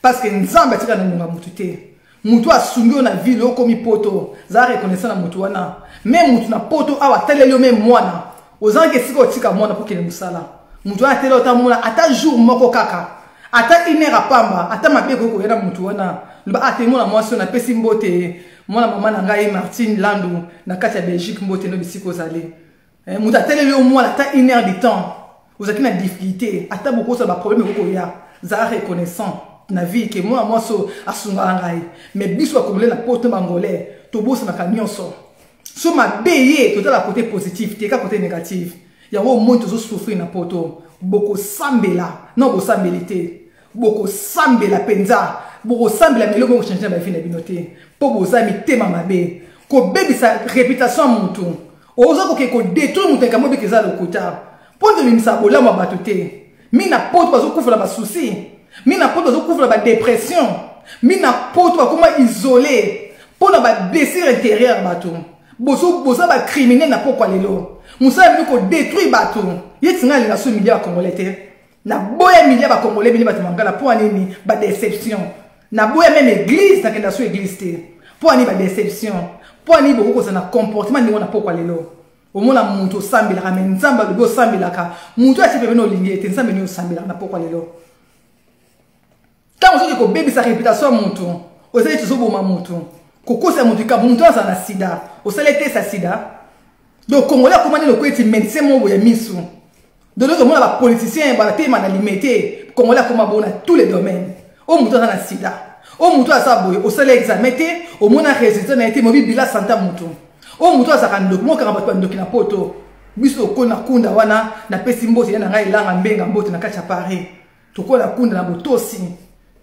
parce que nzambe tika na ngonga mutu te mutu asungi na ville okomi poto za reconnaissant na mutu wana même mutu na poto awa talelo même mwana ozange siko tika mwana pour kele musala mutu wana telo ta mwana ata jour moko kaka ata inera pamba ata mabeko ko yena mutu wana ba atemona mwasi na pesi mbote mwana mama na ngai Martine Landu na kati ya Belgique mbote no bisiko zale mutu ateleli au moins ata 1 heure de temps ozaki na difficulté ata beaucoup ça ba problème ko ya za reconnaissant na vie que moi so asunga ngai mais biso akomole na poto bangolais to bosa na kanyonso so ma beye to la côté positif te ka côté négatif ya wo monde zo souffrir na poto boko sambela non bo sambelité boko sambela penza boko sambela meloko ko changer ba vie na binoté po boza mi tema mabe ko bebi sa réputation mutu oza ko ko détruire mutu ka mobe keza lokota po de mimisa bolama batoté mina poto bazo kufula ba souci mina poto bazo kufula ba dépression mina poto ba comment isolé po na ba blessure intérieure bato boza ba criminel na pokwa lelo musa mi ko détruire bato yetinga linga so milliard congolais te na boya milliard ba congolais bini bato mangala po anini ba déception na boya même église na kenda so église te po ani ba déception po ani boko ko na comportement ni wona pokwa lelo omona muntu sambila ka nzamba lo sambila ka muntu ati pepe no lingi te nzambe ni sambila na pokwa lelo tant que ko baby sa réputation muntu osali tuzo boma muntu kokosa muntu ka muntu aza na sida osalete sa sida donc congolais comment le kweti médecin mo ya misu de l'autre monde ba politicien ba tema na limité congolais comment bona tous les domaines o muntu aza na sida o muntu aza boye osali examen te o mona résultat na été mobile bila santa muntu o muntu aza kan document ka ba ndoki na poto biso ko na kunda wana na pesi mbote na ngai langa mbenga mbote na kacha Paris to ko na kunda na botosi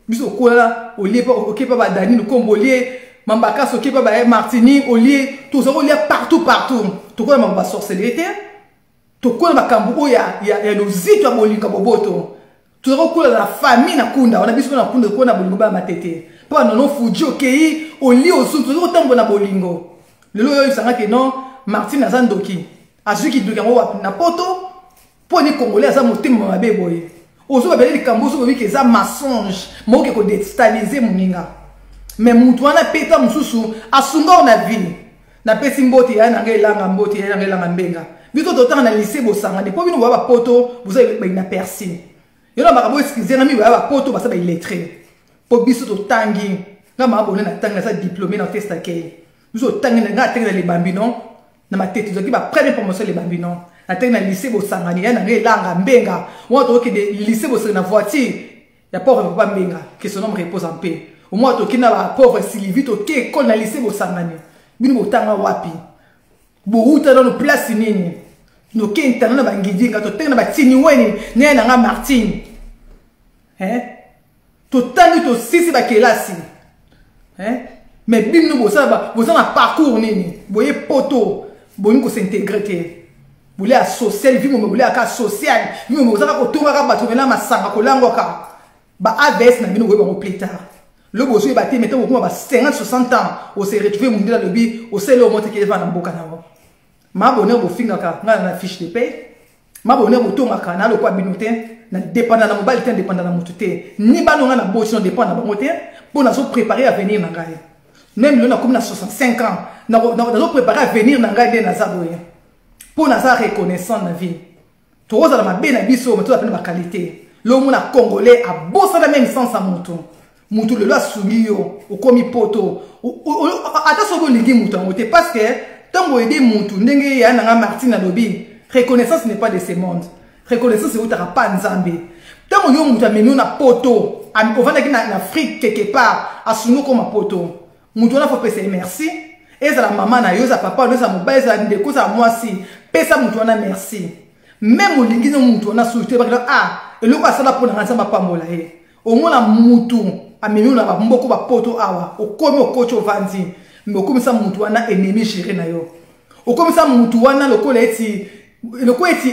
biso ko la oliepa okepa ba dani no kombolie mambaka so kepa ba Martini olie to zo olie partout to ko na ba sorcellerie to ko na makambu oya ya lozito ya bolinga boboto to zo ko la famille na kunda wana biso na kunda ko na bolingo ba matete pa nono fuji okei olie osu to zo tambo na bolingo lelo yo isanga ke non Martine azandoki azuki doki ngo na poto po ni congolais aza motima mabe boye ozo babeli likambo so biki eza mensonge moke ko déstabiliser moninga mais mutu wana peta mususu asunga na vie na pesi mbote ya na ngelanga mbote ya na ngelanga mbenga bito totanga na lycée bosanga de po bino ba poto vous avez na persi yo na bakabo excuser na mi ba poto ba sa ba illettré po biso to tangi nga mabone na tanga sa diplômé na test akei Nous au temps na les bambino na ma tête qui ba première promotion les bambino na tête na lycée bo sangani na langa mbenga on to que de lycée bo na voiture ya pauvre papa mbenga que son homme repose en paix au moins to ki na ba pauvre Sylvie to ke école na lycée bo sangani bino bo tanga wapi bo uta dans place nini no ke internet na bangidinga to tena ba tini weni ne na nga Martine to tangi to sisi ba kelasi mais bim nous vous avez un parcours nini boye poto boni ko s'intégrer vous voulez à social vie vous voulez à cas social vous avez ko tonga ka bato na masanga ko langoka ba AVS na bino ko plus tard le bozo ba te mettez ko ba 50 60 ans on s'est retrouvé mon dans le bi au c'est le monte qui va na mboka na wo ma bonheur bo finga ka na fiche de paie ma bonheur bo tonga ka na lo kwa binoté na dépendant na mobile te dépendant na mututé ni ba no na bocho na dépend na bangoté pour na so préparer à venir na ngai même là comme na 65 ans na préparer à venir na ngai de na zaboye pour na sa reconnaissant na vie to za ma be na biso mais to appelle ma qualité le monde congolais a bossa la même sens à mutu le loi soumio au komi poto ata so bolingi mutu ngote parce que tant bo aider mutu ndenge ya na Martine Alobi reconnaissance n'est pas de ce monde reconnaissance c'est utara pas nzambe tant yo mutu amemi na poto on va en Afrique quelque part à suno comme poto mutu na faut penser merci et ça la maman na yo ça papa na ça mobile ça ndeko ça moi si pesa mutu na merci même olingi no mutu na souté parce que eloko asala pour na nzamba pambola au moins mutu amemi na ba mboko ba poto awa okomi okocho vandi mais okomi sa mutu wana ennemi chéri na yo okomi sa mutu wana lokola eti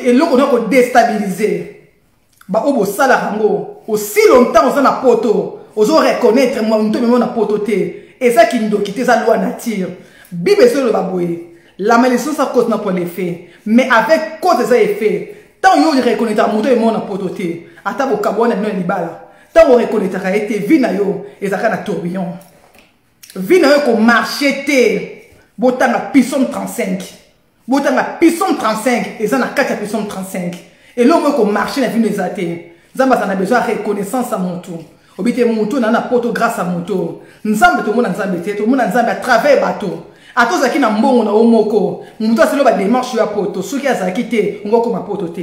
eloko na ko déstabiliser ba obo sala rango aussi longtemps on na poto ozo reconnaître moi mutu même na poto te et ça qui nous quitter sa loi nature bible sur le baboye la malédiction ça cause n'a pas l'effet mais avec cause des effets tant yo reconnaître mutu même na poto te ata bo kabona no libala tant on reconnaître ka été vie na yo et ça na tourbillon vie na yo ko marcher te botanga puissance 35 botanga puissance 35 et ça na 4 puissance 35 et l'homme ko marcher na vie des athées zamba ça a besoin de reconnaissance à mon tour obité mon tour na poto grâce à mon tour nzambe to mona nzambe te to mona nzambe à travers bateau ato zaki na mbongo na omoko mutu aselo ba démarche ya poto soki azaki te ngoko ma poto te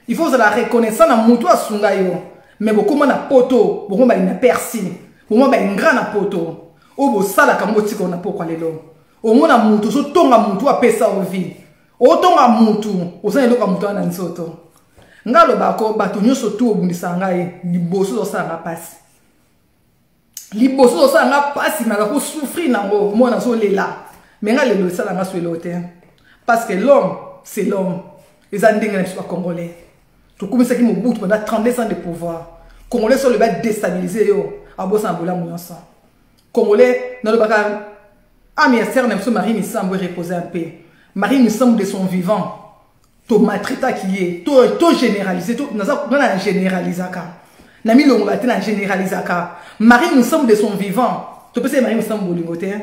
il faut la reconnaissance na mutu asunga yo mais beaucoup na poto beaucoup ba ina persi beaucoup ba ingra na poto obo sala kamoti ko na poko lelo o mona mutu so tonga mutu apesa ovi o tonga mutu o sa eloka mutu na nsoto ngalo bako bato nyoso tu obundisa ngai liboso so sanga pasi liboso so sanga pasi maka ko souffrir nango mona so lela mais nga lelo sala nga swelo te parce que l'homme c'est l'homme les andinga ne sont pas congolais tout comme ça qui me bout pendant 32 ans de pouvoir congolais sur le bas déstabiliser yo abosa mbola moyonsa congolais dans le baka ami sœur ne se Marie Misambo reposer un peu Marie Misambo de son vivant to maltraita qui est to généraliser to na généralisaka na mi longo baté na généralisaka Marie Misambo de son vivant to peut Marie Misambo bolingoté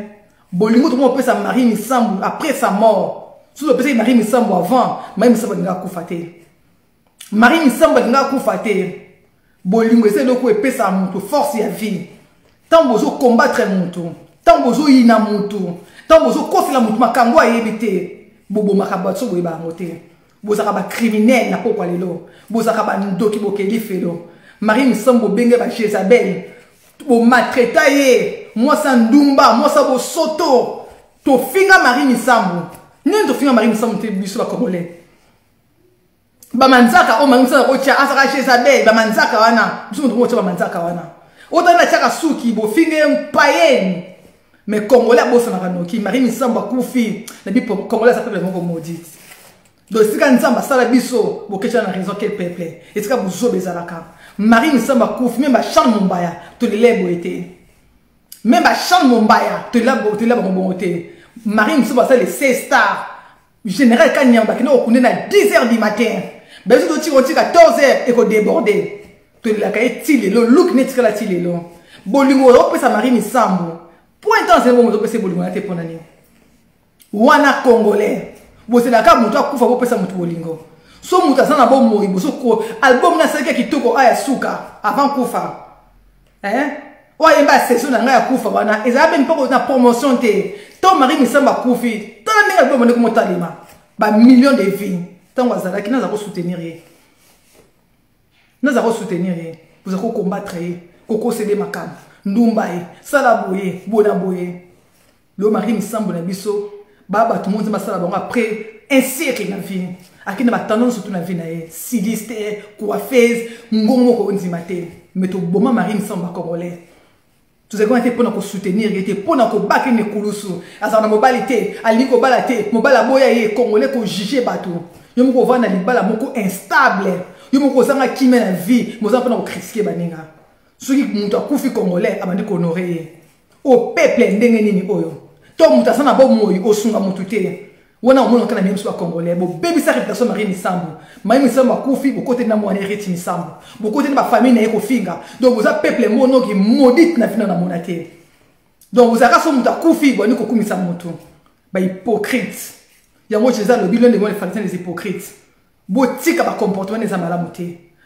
bolingo to mo peut sa Marie Misambo après sa mort sous le peut Marie Misambo avant Marie Misambo nga kufate Marie Misambo nga kufate bolingo c'est loko epesa mutu force ya vie tant bozo combattre mutu tant bozo ina mutu tant bozo kosila mutu makango ayebite bobo makabatso boyeba ngote bozaka ba criminel na pokwa lelo bozaka ba ndoki bokeli felo Marie Misambo benge ba Jezabel bo maltraita ye moi sa ndumba moi sa bo soto to finga Marie Misambo nini to finga Marie Misambo te biso ba congolais ba manzaka o Marie Misambo ko tia asaka Jezabel ba manzaka wana biso to ba manzaka wana otana tiaka suki bo finga payen mais congolais bossa na kanoki Marie Misambo akufi na bi congolais ça peut vraiment maudite donc si quand nzamba sala biso bo kecha na raison quel peuple et c'est ka bozo bezalaka Marie Misambo akufi même ba Charles Mombaya to le lebo été même ba Charles Mombaya to la bon été Marie Misambo ça les 16 stars général Kanyamba qui no connaît na 10h du matin ben so ti 14h et ko déborder to la kay tile lo look net kala tile lo bolingo o pesa Marie Misambo point temps c'est bon pesa bolingo na te ponani wana congolais bo c'est la ka mutu akufa bo pesa mutu bolingo so mutu sana bo moi bo so ko album na seke kitoko aya suka avant kufa o yemba session na nga ya kufa wana ezabe mpoko na promotion te to Ton mari misamba koufi. Tant n'est pas comme talima. Ba millions de vies. Tant wazala qui n'a pas soutenir. N'a pas soutenir. Vous avez combattre. Koko cédé makam. Ndumbaye. Salaboye. Bonaboye. Le mari misamba na biso. Baba tout le monde masala bon après un siècle na vie. Aki na tendance surtout na vie na ye. Styliste, coiffeuse, ngongo ko ndimate. Mais to boma mari misamba congolais. Tout ce qu'on était pour nous soutenir, était pour nous battre les coulousous. Asa na mobilité, ali ko balate, mobala boya ye congolais ko juger bateau. Yo mo ko vana libala moko instable. Yo mo ko sanga kimé na vie, mo za pour nous critiquer baninga. Soki mutu akufi congolais abandi ko honorer. Au peuple ndenge nini oyo. To mutu asana bo moyi osunga mutu te. Wona omona kana même soit congolais, bo baby sa réputation Marie Misambo. Marie Misambo akufi bo côté na mwana hériti Misambo. Bo côté na famille na eko finga. Donc vous avez peuple mono qui maudite na fina na monate. Donc vous avez so mutu akufi bo ni ko kumisa mutu. Ba hypocrite. Ya mo cheza le bilan de moi les hypocrites. Bo tika ba comportement des amalamu te.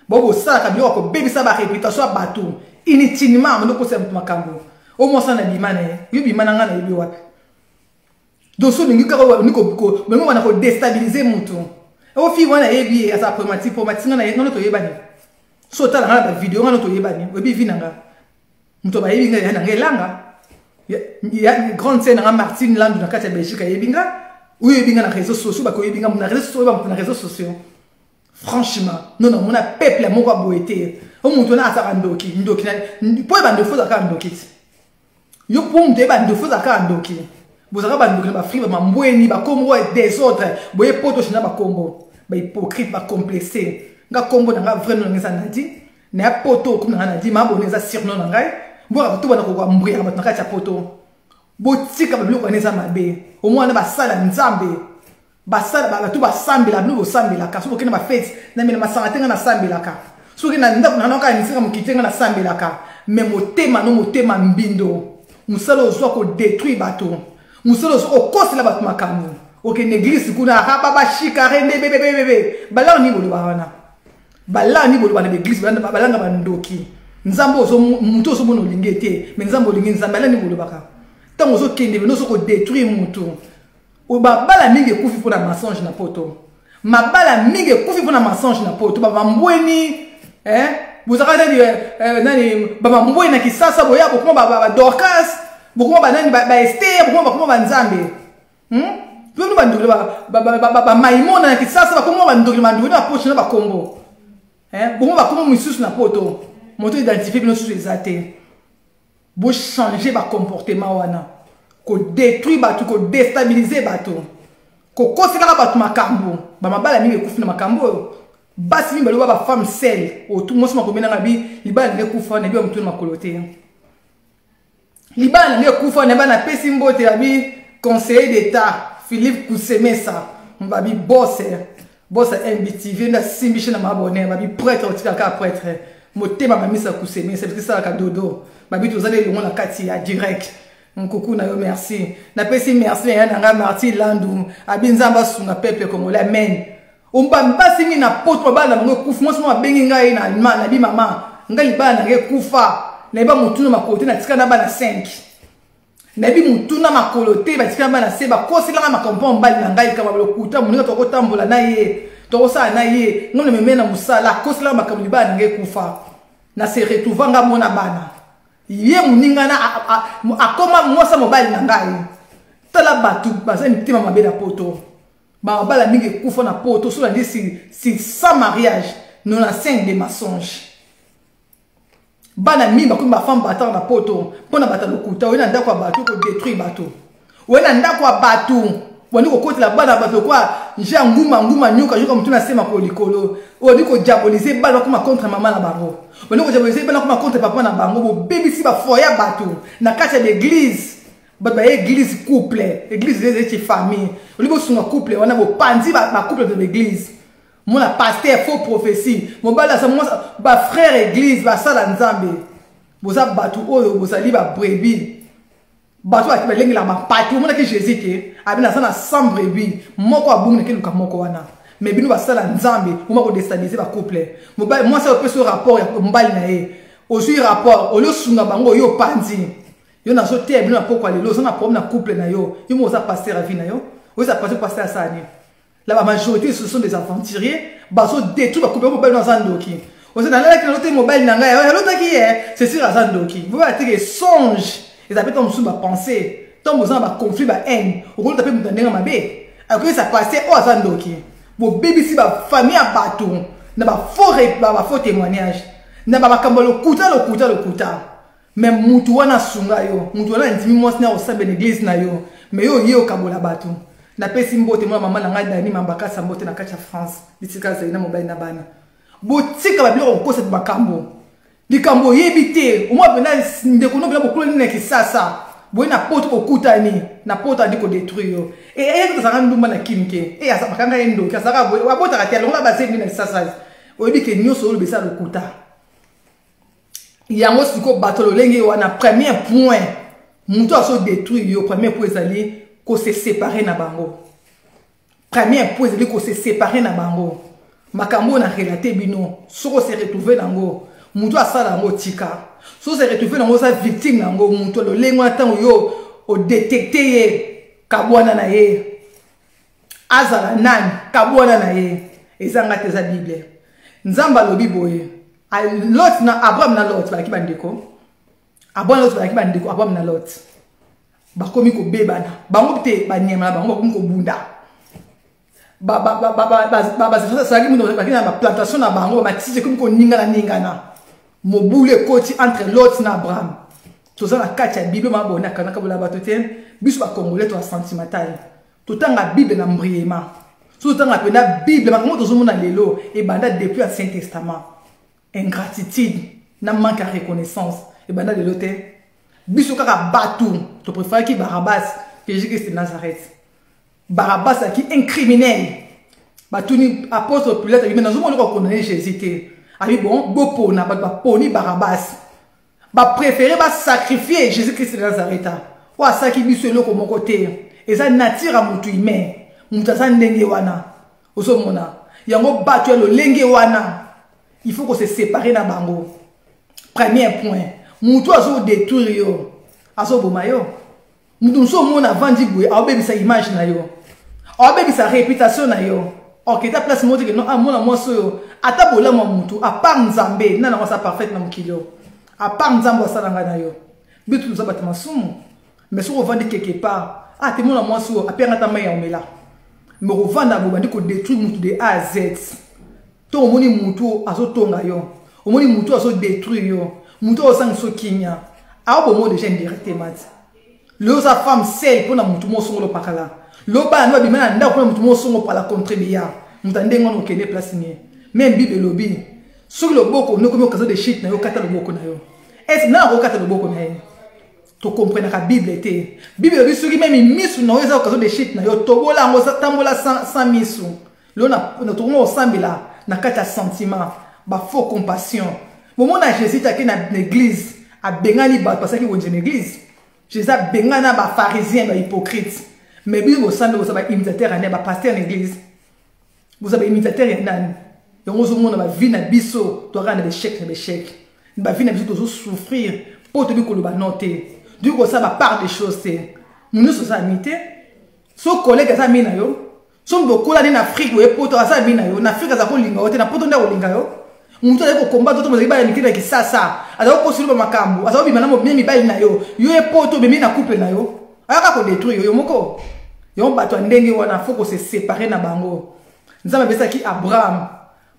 Bo ça ka bio ko baby sa ba réputation bateau. Inutilement mo ko se mutu makambo. Au moins ça na bimana ye bimana nga na yebi wapi. Donc so ningi kaka niko mais moi na ko déstabiliser mutu. Au fi wana yebi asa problématique na non to yebani. So tala na vidéo ngana to yebani. Obi vinanga. Mutu ba yebi nga na ngelanga. Ya grande scène na Martine Landu na kati ya Belgique yebinga. Ou yebinga na réseaux sociaux ba ko yebinga na réseaux sociaux. Franchement, non mon peuple moko boité. O mutu na asa ndoki na po ba ndofo za ka ndoki. Yo pour me débattre de faux à ndoki. Vous avez ba friba mambweni ba kombo des autres. Boye poto china ba kombo. Ba hypocrite ba complexé. Nga kombo na nga vraiment ngeza nadi. Na poto comme na nadi ma boneza surnom na ngai. Bo ba to ba na ko mbria ba na ka poto. Bo tika ba biloko neza mabe. Au moins na ba sala nzambe. Ba sala ba to ba sambela bino bo sambela ka so bo kena ba fete na mina masangatenga na sambela ka. So kena ndaku na noka ni singa mukitenga na sambela ka. Mais motema no motema mbindo. Musalo zo ko détruire bateau. Musalo zo ko kosi la bateau makamu. Ok l'église kuna ha baba shika rende bebe. Bala ni bolo bana. Bala ni bolo bana l'église bala nga bandoki. Nzambo zo muto zo bono lingete, mais nzambo lingi nzamba la ni bolo baka. Tango zo kende no zo ko détruire muto. O bala mingi kufi pona mensonge na poto. Mabala mingi kufi pona mensonge na poto. Baba mbweni vous avez nani baba mbwe na kisasa boya bokoma baba Dorcas bokoma banani ba Esther bokoma ba Nzambe tout ba ndule ba Maimona na kisasa bakoma ba ndule mandule na poche na ba kombo bokoma ba kombo misusu na poto moto identifier bino susu ezate bo changer ba comportement wana ko détruire bato ko déstabiliser bato ko kosela bato makambo ba mabala mingi kufi na makambo basi mi baloba ba femme seule o tout monde makomena ngabi libala ne kufa na bi mtu makolote libala ne kufa na bana pesi mbote abi conseiller d'état Philippe Kusemesa mbabi boss MBTV na simbishe na mabonné babi prêtre otikaka prêtre motema mamisa Kusemesa parce que ça ka dodo babi tozale le na kati ya direct nkoko na yo merci na pesi merci ya na Martin Landu abi nzamba sunga peuple congolais amen. On va signer na pote ba na ngo kufa moi so bengi ngai na na bi mama ngali ba na nge kufa na ba mutu na makote na tika na ba na 5 na bi mutu na makolote ba tika ba na se ba kosi la makampo mbali na ngai kama lokuta muninga to kotambola na ye to sa na ye ngone memena musala kosi la makambo ba na nge kufa na se retuvanga mona bana ye muninga na akoma mosa mobali na ngai tala batu bazani tima mabela poto. Bah bala mingi kufa na poto so la dit si sans mariage non la 5 de mensonges bana mi ba kuma femme battant na poto pona batalo kuta wena ndako bato ko détruire bato wena ndako bato wani ko koti la bana bato kwa nja nguma nyoka joka mtu na sema ko likolo wani ko diaboliser bana kuma contre maman na bango wani ko diaboliser bana kuma contre papa na bango bo baby si ba foya bato na kati ya l'église. Ba église couple, église des famille. Au niveau de couple, on a beau pandi ba couple de l'église. Mon pasteur faux prophétie. Mon bala ça moi ba frère église ba sala nzambe. Boza batu oyo bozali ba brebis. Batu akiba lengi la ma patu mona ki Jésus ke abina sana sans brebis. Moko abunga ke luka moko wana. Mais binu ba sala nzambe, on va ko déstabiliser ba couple. Moi ça peut ce rapport ya mbali na ye. Aussi rapport, au lieu sunga bango yo pandi. Yo na so te bino na poko lelo so na problème na couple na yo. Yo mo za passer à vie na yo. Vous ça passer à ça ni. La majorité ce sont des aventuriers, baso détruit ba couple mobile dans Zandoki. Vous êtes dans la qui noté mobile na ngai, l'autre qui est c'est sur Zandoki. Vous va que songe, ils appellent comme sous ba pensée, tant besoin ba conflit ba haine. Au lieu d'appeler m'entendre ma bé. Après ça passer au Zandoki. Bo bébé si ba famille à bateau, na ba faux témoignage. Na ba kambalo kuta. Même mutu wana sunga yo, mutu wana ndimi mwasi na osambe l'église na yo. Mais yo kabola bateau. Na pesi mbote mwa mama na ngai dani mambaka sa mbote na kacha France bitika za ina mobile na bana botika ba biloko ko set bakambo likambo yebite o mwa bena ndeko no bela bokolo ni na kisasa boye na poto okutani na poto andiko détruire yo ko sanga ndumba na kimke asa bakanga endo kasaka boye wabota ka telo nga base ni na kisasa oyebike nyoso olo besa lokuta yango siko batolo lenge wana premier point muto aso détruire yo premier point ezali qu'on se séparer na bango. Premier point, c'est qu'on se séparer na bango. Makambo na relaté bino, soko se retrouver nango, muto asala ngo tika. So se retrouver nango sa victime nango, muto lo lengo atan yo o détecter ye kabwana na ye. Azala nan kabwana na ye. Ezanga teza Bible. Nzamba lobi boye. Lot na Abraham na Lot ba ki bandeko. Abraham Lot ba ki bandeko, Abraham na Lot. Bakomi ko bebana bango te banyema bango bakomi ko bunda ça qui nous ba plantation na bango ba tije comme ko ningana mobule koti entre Lot na Abraham to za na kacha Bible ma bona kana kabola batote biso ba congolais to sentimental to tanga Bible na mbriema so tanga pena Bible bango to zomona lelo e banda depuis l'Ancien Testament ingratitude na manque de reconnaissance e banda lelo te biso kaka batou to préfère qui Barabbas que Jésus de Nazareth Barabbas qui un criminel batuni apôtre Pilate lui dans monde ko condamner Jésus te abi bon bopo na ba poni Barabbas ba préférer ba sacrifier Jésus Christ de Nazareth wa saki biso loko mon côté et ça nature à mutu humain mutu sa ndenge wana osomona yango batu lo lenge wana il faut qu'on se sépare na bango premier point mutu azo détruire yo azo boma yo mutu so mona vandi boye a bebi sa image na yo a bebi sa réputation na yo ok ta place moto que non mona moso yo ata bola mo mutu a part nzambe na na sa parfaite na mukilo a part nzambe asalanga na yo bitu za batama sumu mais so vandi quelque part a te mona moso a perna ta mai ya omela me revanda bo bandi ko détruire mutu de A à Z to moni mutu azo tonga yo omoni mutu azo détruire yo mutu osang so kinya a bo mo de gens directement le sa femme seule pour na mutu mo songo lo pakala lo ba no bimana nda pour mutu mo songo pa la contribuer mutande ngono kende place ni même bible lobi sur le boko no komi okazo de shit na yo kata le boko na yo est na ko kata le boko na yo to comprendre la bible te bible lobi sur même misu na yo za okazo de shit na yo to bola ngo sa tambola sans misu lo na to ngo osambela na kata sentiment ba faux compassion moment na Jésus ta ki na l'église a bengani ba parce que wonje l'église Jésus a bengana ba pharisien ba hypocrite mais bi vous savez vous avez imitateur ane ba pasteur l'église vous avez imitateur nani yango zo mona ba vie na biso to rendre l'échec ba vie na biso to souffrir pour te bi ko lo ba noter du ko ça ba part des choses c'est nous so ça imiter so collègue ça mina yo so mboko la na Afrique we poto ça mina yo na Afrique za ko linga wote na poto nda ko linga yo mutu ayeko combattre to moziba nikira kisasa azako posulu makambo azako bimana mo bien mibali na yo yo epoto bemi na couple na yo ayaka ko détruire yo moko yo bato ndenge wana faut que se séparer na bango nzamba besa ki Abraham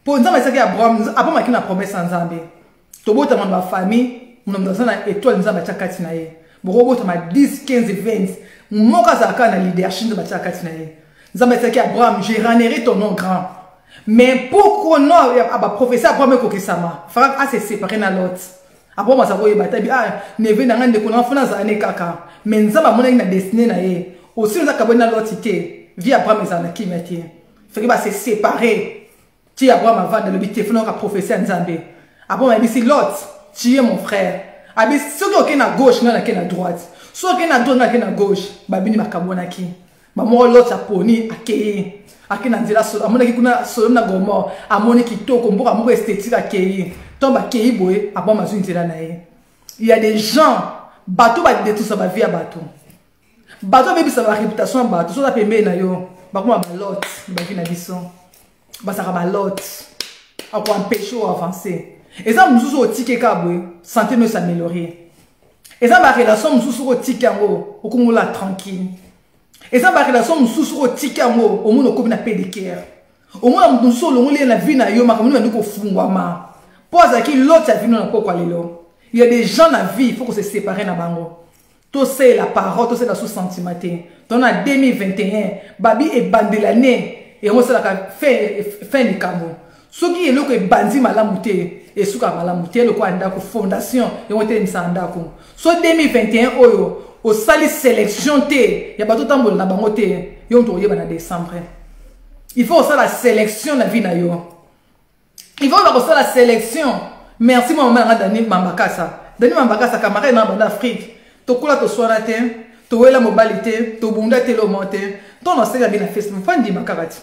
po nzamba besa ki Abraham apa makina promesse nzambe to bota ma famille mnomdaza na étoile nzamba chakati na ye boko bota ma 10 15 20 moka zaka na leadership nzamba chakati na ye nzamba besa ki Abraham je rendrai ton nom grand. Mais pourquoi non à professeur Abraham ko kisama fera à se séparer na l'autre Abraham ça voye batabi neve na ngande ko na fona za ane kaka mais nzamba mona ina destiné na ye aussi nza kabona l'autre té vie Abraham za na kimati fera ba se séparer ti Abraham avant de le bité fona ka professeur nzambe Abraham dit si l'autre tu es mon frère abi soki ok na gauche na na droite soki na droite na ke na gauche babini makabona ki ba mo l'autre aponi akeye akina nzela solo amona ki kuna solo na gomo amoni kitoko mboka moko esthétique akei tomba kei boye aboma zu nzela na ye il y a des gens bateau va détruire sa vie à bateau. Bateau va sa réputation à bateau. So la pembe na yo, ba kuma ba lot, ba vie na biso. Ba sa ba lot. A quoi empêcher ou avancer. Et ça nous au ticket kabwe, santé nous s'améliorer. Et ça va relation nous au ticket ngo, au kumula tranquille. Et ça va relation nous au ticket ngo, au monde ko na pédicure. Au moins nous sommes le la vie na yo makamuni na ko fungwama. Pose qui l'autre a vu na pokwa lelo. Il y a des gens dans la vie, il faut qu'on se sépare na bango. Tout c'est la parole, tout c'est la sous-sentimenté. Dans la 2021, babi est bandé l'année et on se la fin du camo. Ce qui est là que bandi malamouté et souka malamouté le quoi ndako fondation et on était misandako. So 2021 oyo au sali sélection té, y a pas tout temps na bango té, yo to yeba na décembre. Il faut aussi la sélection na vie na yo. Il faut aussi la sélection. Merci mon maman Dani Mambakasa. Dani Mambakasa camarade na banda Afrique. To kula to soirate, to wela mobilité, to bunda te lo monter. Ton on sait bien Facebook, fandi makarati.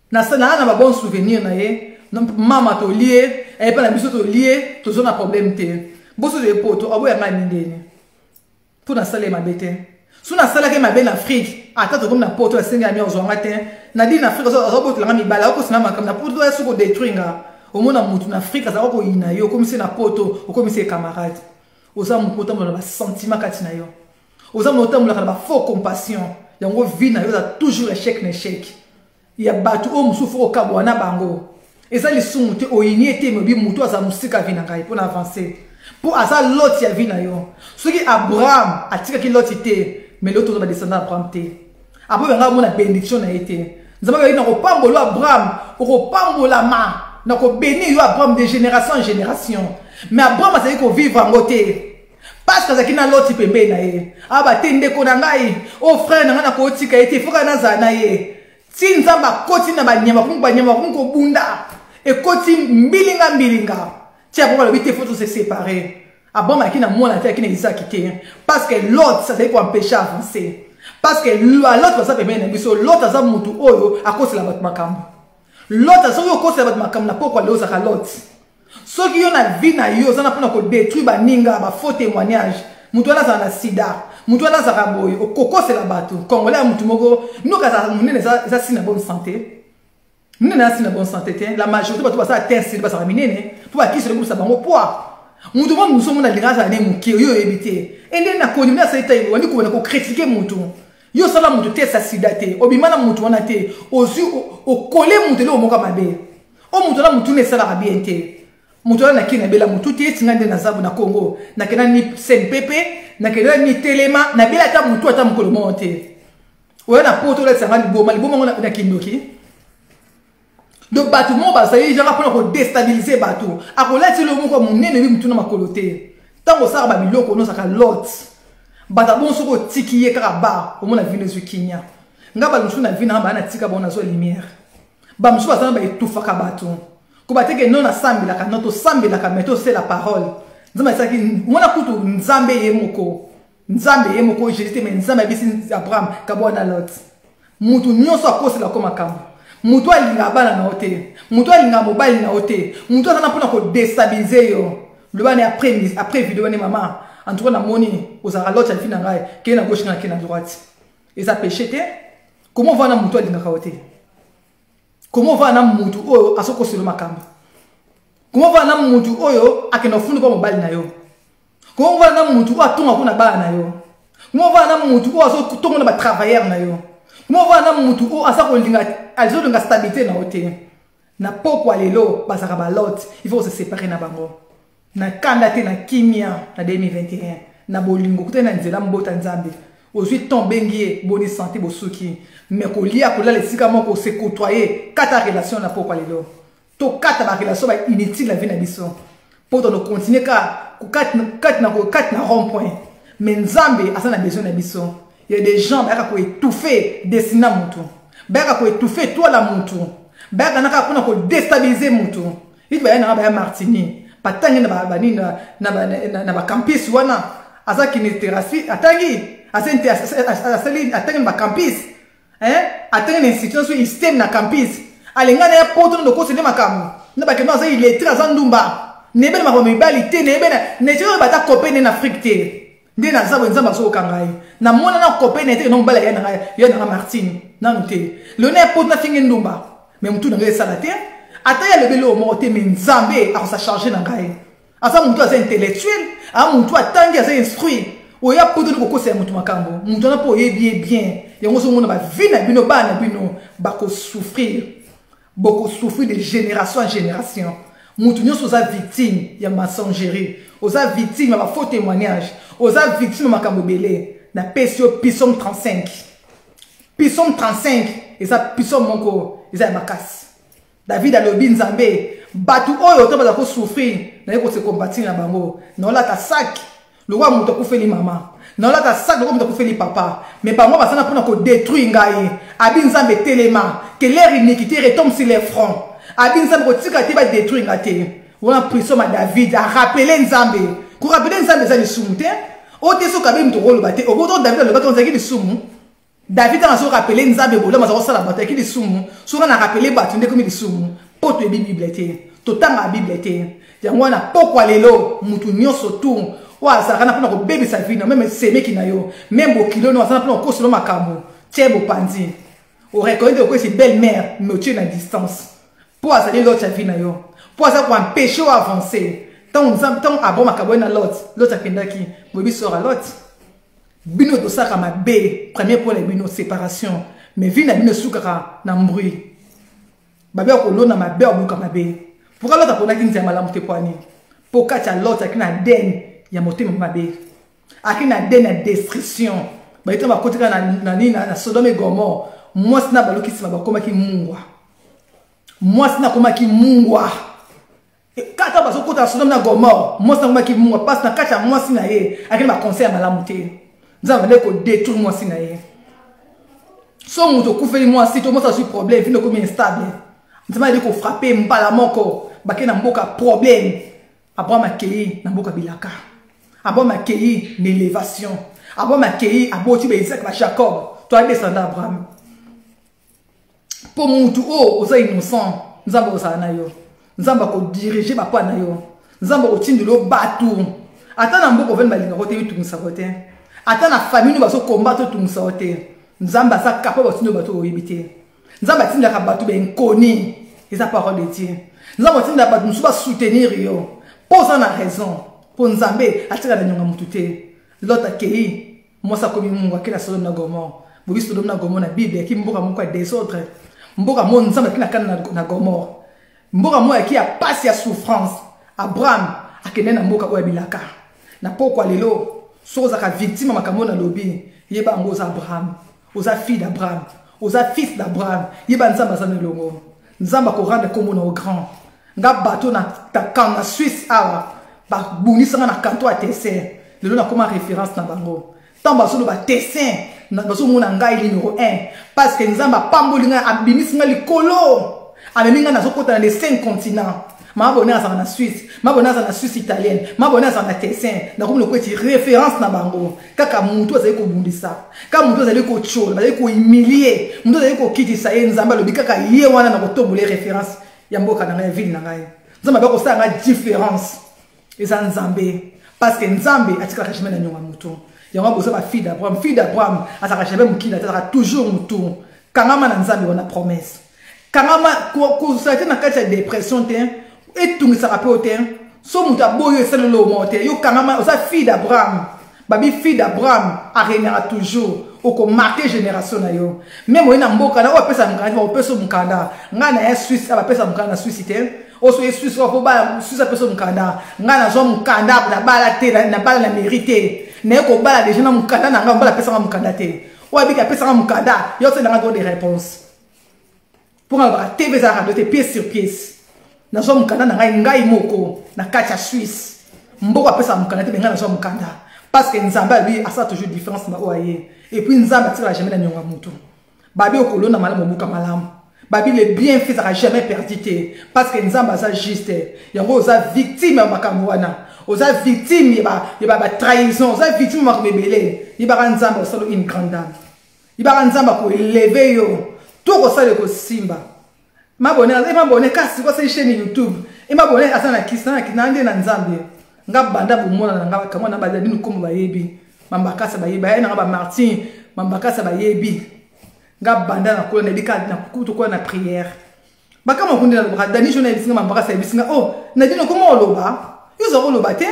Na sana na ba bon souvenir na ye. Maman to lié, et pas la biso to lié, to zona problème té. Bosso de poto, abo ya ngani. Pour na sala ma bete. Sous na sala ke ma ben Afrique, ata comme na poto la senga mi ozo matin. Na di na Afrique ozo boto la mi bala ko sina makam na poto ya suko détruire. Au monde en Afrique, ça va comme ina yo, comme c'est na poto, ou comme c'est camarade. Aux hommes autant de sentiment katina yo. Aux hommes autant de faux compassion. Il y a un vie na yo, ça toujours échec n'échec. Il y a battu au musufu au kabwana bango. Et ça les sous au ini était mobi muto à sa musique vie na ngai pour avancer. Pour à ça l'autre ya vie na yo. Ce qui Abraham a tiré qui l'autre était, mais l'autre va descendre Abraham té. Après on a mon bénédiction na été. Nous avons eu na pambolo Abraham, au pambola ma. Donc, on bénit Abraham de génération en génération. Mais Abraham, ça veut dire qu'on vit en côté. Parce que ça qui n'a l'autre type de naïe. Ah bah tende konangai. Oh frère, n'a pas côté qui a été fouga na zanaïe. Si nous avons côté na banyama kumko bunda. Et côté mbilinga. Tiens pourquoi le vite faut se séparer. Abraham qui n'a moins la terre qui n'a pas quitté. Parce que l'autre, ça veut dire qu'on empêche avancer. Parce que l'autre, ça peut bien l'autre, ça mutu oyo à cause de la botte makam. L'autre, ce qui est cause de votre makam na pourquoi l'autre a l'autre. Ce qui est na vie na yo, ça n'a pas détruire ba ninga, ba faux témoignage. Mutuana za na sida, mutuana za raboy, au coco c'est la bateau. Congolais mutumoko, nous quand ça mouné ça si na bonne santé. Nous na si na bonne santé, la majorité ba tout ça atteint c'est ba ça minene. Tout ba qui se le ça bango poids. Mutumo nous sommes na linga za ne muki yo ebité. Et na konimi na ça été wani ko critiquer mutu. Yo sala mutu te sa sidate obimana mutu wana te ozu o kole mutu le omoka mabe o mutu la mutu ne sala bien te mutu na kina bela mutu te tingande na zabu na Congo na kena ni senpepe na kena ni telema na bela ta mutu ata mukolo monte o na poto la sanga liboma na kindoki do batu mo ba sa yi jara pona ko déstabiliser batu akola ti lo moko munene bi mutu na makolo te tango sara ba biloko no saka lot. Bata bon soko tiki ye karaba au monde la vie de Zukinia. Ngaba lusu na vie na ba na tika bon na zo lumière. Ba msu ba sana ba etufa ka bato. Ko bateke non na sambi la ka noto sambi la ka meto c'est la parole. Nzamba saki mona kutu nzambe ye moko. Nzambe ye moko Jésus mais nzambe bisi Abraham ka bona lot. Mutu nyonso akosi la koma kamba. Mutu alinga bana na hote. Mutu alinga mobile na hote. Mutu sana pona ko déstabiliser yo. Le bane après vidéo ne maman. En tout cas, la monnaie, aux aralotes, elle finit qui est à gauche, qui est à droite. Et ça péché, comment on va dans moutou à l'ingakaote? Comment on va dans moutou oyo à ce que c'est le macam? Comment on va dans moutou oyo à qui n'a foutu pas mon bal na yo? Comment on va dans moutou à ton à kuna ba na yo? Comment on va dans moutou à ce que ton on a travaillé na yo? Comment on va dans moutou à ça qu'on l'inga à ce que stabilité na hote? Na pourquoi les lots, bah ça rabalote, il faut se séparer na bango. Na kandate na kimia na 2021 na bolingo kote na nzela mbota nzambe ozwi tombengie boni santé bosuki mais ko lia ko la lesika moko se côtoyer kata relation na pokwa lelo to kata ba relation ba inutile la vie na biso pour nous continuer ka kat na rond point mais nzambe asana besoin na biso il y a des gens ba ko étouffer destina mutu ba ko étouffer toi la mutu ba na ka pona ko déstabiliser mutu il va y na ba Martini patangi na ba campus wana asa kinesthérapi atangi asente asali atangi ba campus atangi na institution système na campus alenga na poto no ko se makamu na ba kema asa il est très andumba nebe na ba mibalité nebe na ne je ba ta copine na Afrique te Nde na zabo nzamba so kangai. Na mona na copain était non bala ya na Martine. Na noté. Le ne pot na fingi ndumba. Mais mutu na ngesa la terre. Ata ya lebelo mo te men nzambe a sa charger na ngai. Asa mutu aza intellectuel, a mutu atangi aza instruit. Oya poto ko kosa mutu makambo. Mutu na po bien. Yango so mona ba vie na bino ba na bino ba ko souffrir. Beaucoup souffrir de génération en génération. Mutu nyonso za victime ya mensongerie. Oza victime ya faux témoignage. Oza victime ya makambo belé. Na pesio Psaume 35. Psaume 35 et ça Psaume moko eza makasi. David alobi nzambe batu oyo to bazako souffrir na yeko se combattre na bango. Na ola ta sac. Le roi muto kufeli mama. Na ola ta sac le roi muto kufeli papa. Mais pas moi basana pona ko détruire ngai. Abi nzambe telema que leur iniquité retombe sur les fronts. Abi nzambe ko tika te ba détruire ngate. Ona prison ma David a rappelé nzambe. Ko rappeler nzambe za lisumu te. O te so kabe mto rolo bate. O boto David le bato nzaki lisumu. David a rappelé nzambe bola ma za la bataille ki lisumu. So na rappelé batu ndeko mi lisumu. Poto e Bible te. Totanga Bible te. Yango na pokwa lelo mutu nyonso tu. Wa za kana pona ko bébé sa vie na même semeki na yo. Même bo kilo no za pona ko solo makambo. Tiebo pandi. O reconnaître que c'est belle-mère me tient à distance. Pour aller l'autre vie na yo. Pour ça pour empêcher ou avancer. Tant abo makabo na l'autre akendaki, bobi sort à l'autre. Bino to saka ma bé, premier point bino séparation. Mais vie na bino soukara na mbrouille. Babi ko na ma bé obuka ma bé. Pourquoi l'autre pona kinza malamu te poani? Pour kacha l'autre akina den ya moté ma bé. Akina den na destruction. Ba ito ba kotika na Sodome et Gomorrhe. Moi sina baloki sima ba koma ki mungwa. Moi sina koma ki mungwa. Kata baso kota Sodome na Gomorrhe. Moi sina koma ki mungwa parce na kacha moi sina ye. Akina ba conseil malamu te. Nzamba le ko détruire moi sina ye. So muto kufeli moi si to moi ça suis problème, vino comme instable. Nzamba le ko frapper mbala moko. Bakena mboka problème. Abraham akei na mboka bilaka. Abraham akei l'élévation. Abraham akei aboti be Isaac ba Jacob. Toi descendant Abraham. Pour mon tout haut, aux innocents, nous avons ça na yo. Nous avons dirigé ma part na yo. Nous avons tenu le bateau. Attends un peu pour venir balinga côté tout ça côté. Attends la famille nous va se combattre tout ça côté. Nous avons ça capable de tenir le bateau éviter. Nous avons tenu la bateau ben connu. Et sa parole de Dieu. Nous avons tenu la bateau nous va soutenir yo. Pour ça on a raison. Pour nous amener à tirer la nyonga mutute. L'autre accueilli. Moi ça comme mungu akila Sodome na Gomorrhe. Bobi Sodome na Gomorrhe na Bible qui mboka moko désordre. Mboka mo nzamba kina kana na Gomorrhe. Mboka mo qui a passé à souffrance. Abraham akene na mboka oya bilaka. Na pokwa lelo soza ka victime makambo na lobi. Yeba ngoza Abraham. Oza fille d'Abraham. Oza fils d'Abraham. Yeba nzamba sana longo. Nzamba ko rendre comme au grand. Nga bateau na ta na Suisse awa. Ba bunisa na kanto a tesser. Lelo na koma référence na bango. Tamba solo ba tessin. Baso mona ngai numéro 1 parce que nzamba pambolinga abimisnga likolo ameminga na sokota na les 5 continents ma bonne ça na Suisse ma bonne ça na Suisse italienne ma bonne ça na Tessin na comme le petit référence na bango kaka muntu azali ko bundisa kaka muntu azali ko chola azali ko humilier muntu azali ko kitisa ye nzamba lobi kaka ye wana na kotombola référence ya mboka na ngai ville na ngai nzamba ba ko sa nga différence eza nzambe parce que nzambe atika kashima na nyonga mutu. Il y a une fille d'Abraham. Fille d'Abraham, elle sera jamais mukina, elle sera toujours mutu. Kangama na nzambe on a promesse. Kangama ko ça été na kati dépression et tout ça rappelle au terme. So muta boyo c'est le monte. Yo kangama osa fille d'Abraham. Babi fille d'Abraham a régnera toujours. Oko marqué génération na yo. Même on na mboka na o pesa mukanda, o pesa mukanda. Ngana ya Suisse, aba pesa mukanda Suisse te. Oso Suisse ko ba Suisse pesa mukanda. Ngana zo mukanda na bala te na bala na mérité. Ne ko bala déjà na mukanda na ngamba la pesa nga mukanda te. Wa bi ka pesa nga mukanda, yo se na des réponses. Pour avoir TV za radio te pièce sur pièce. Na zo mukanda na ngai moko na kacha Suisse. Mboko pesa mukanda te benga na zo mukanda. Parce que nzamba lui a ça toujours différence na oaye. Et puis nzamba tira jamais na nyonga mutu. Babi okolo na malamu muka malamu. Babi les bienfaits sera jamais perdu parce que nzamba ça juste. Yango za victime ya makambo wana. Oza victime yeba ba trahison, oza victime ma rebelle. Yeba nzamba osalo une grande dame. Yeba nzamba ko élever yo. Tout ko sale ko simba. Ma bonne kasi ko sa chaîne YouTube. Et ma bonne asana kisana kinande na nzambe. Nga banda bu mona nga kama na bazali nuko mu bayebi. mambaka sa bayebi na ba Martin mambaka sa bayebi nga banda na kola na bika na kutu ko na prière baka mo kundi na ba dani jona bisinga mambaka sa bisinga oh na dino ko mo loba yuzo ko loba te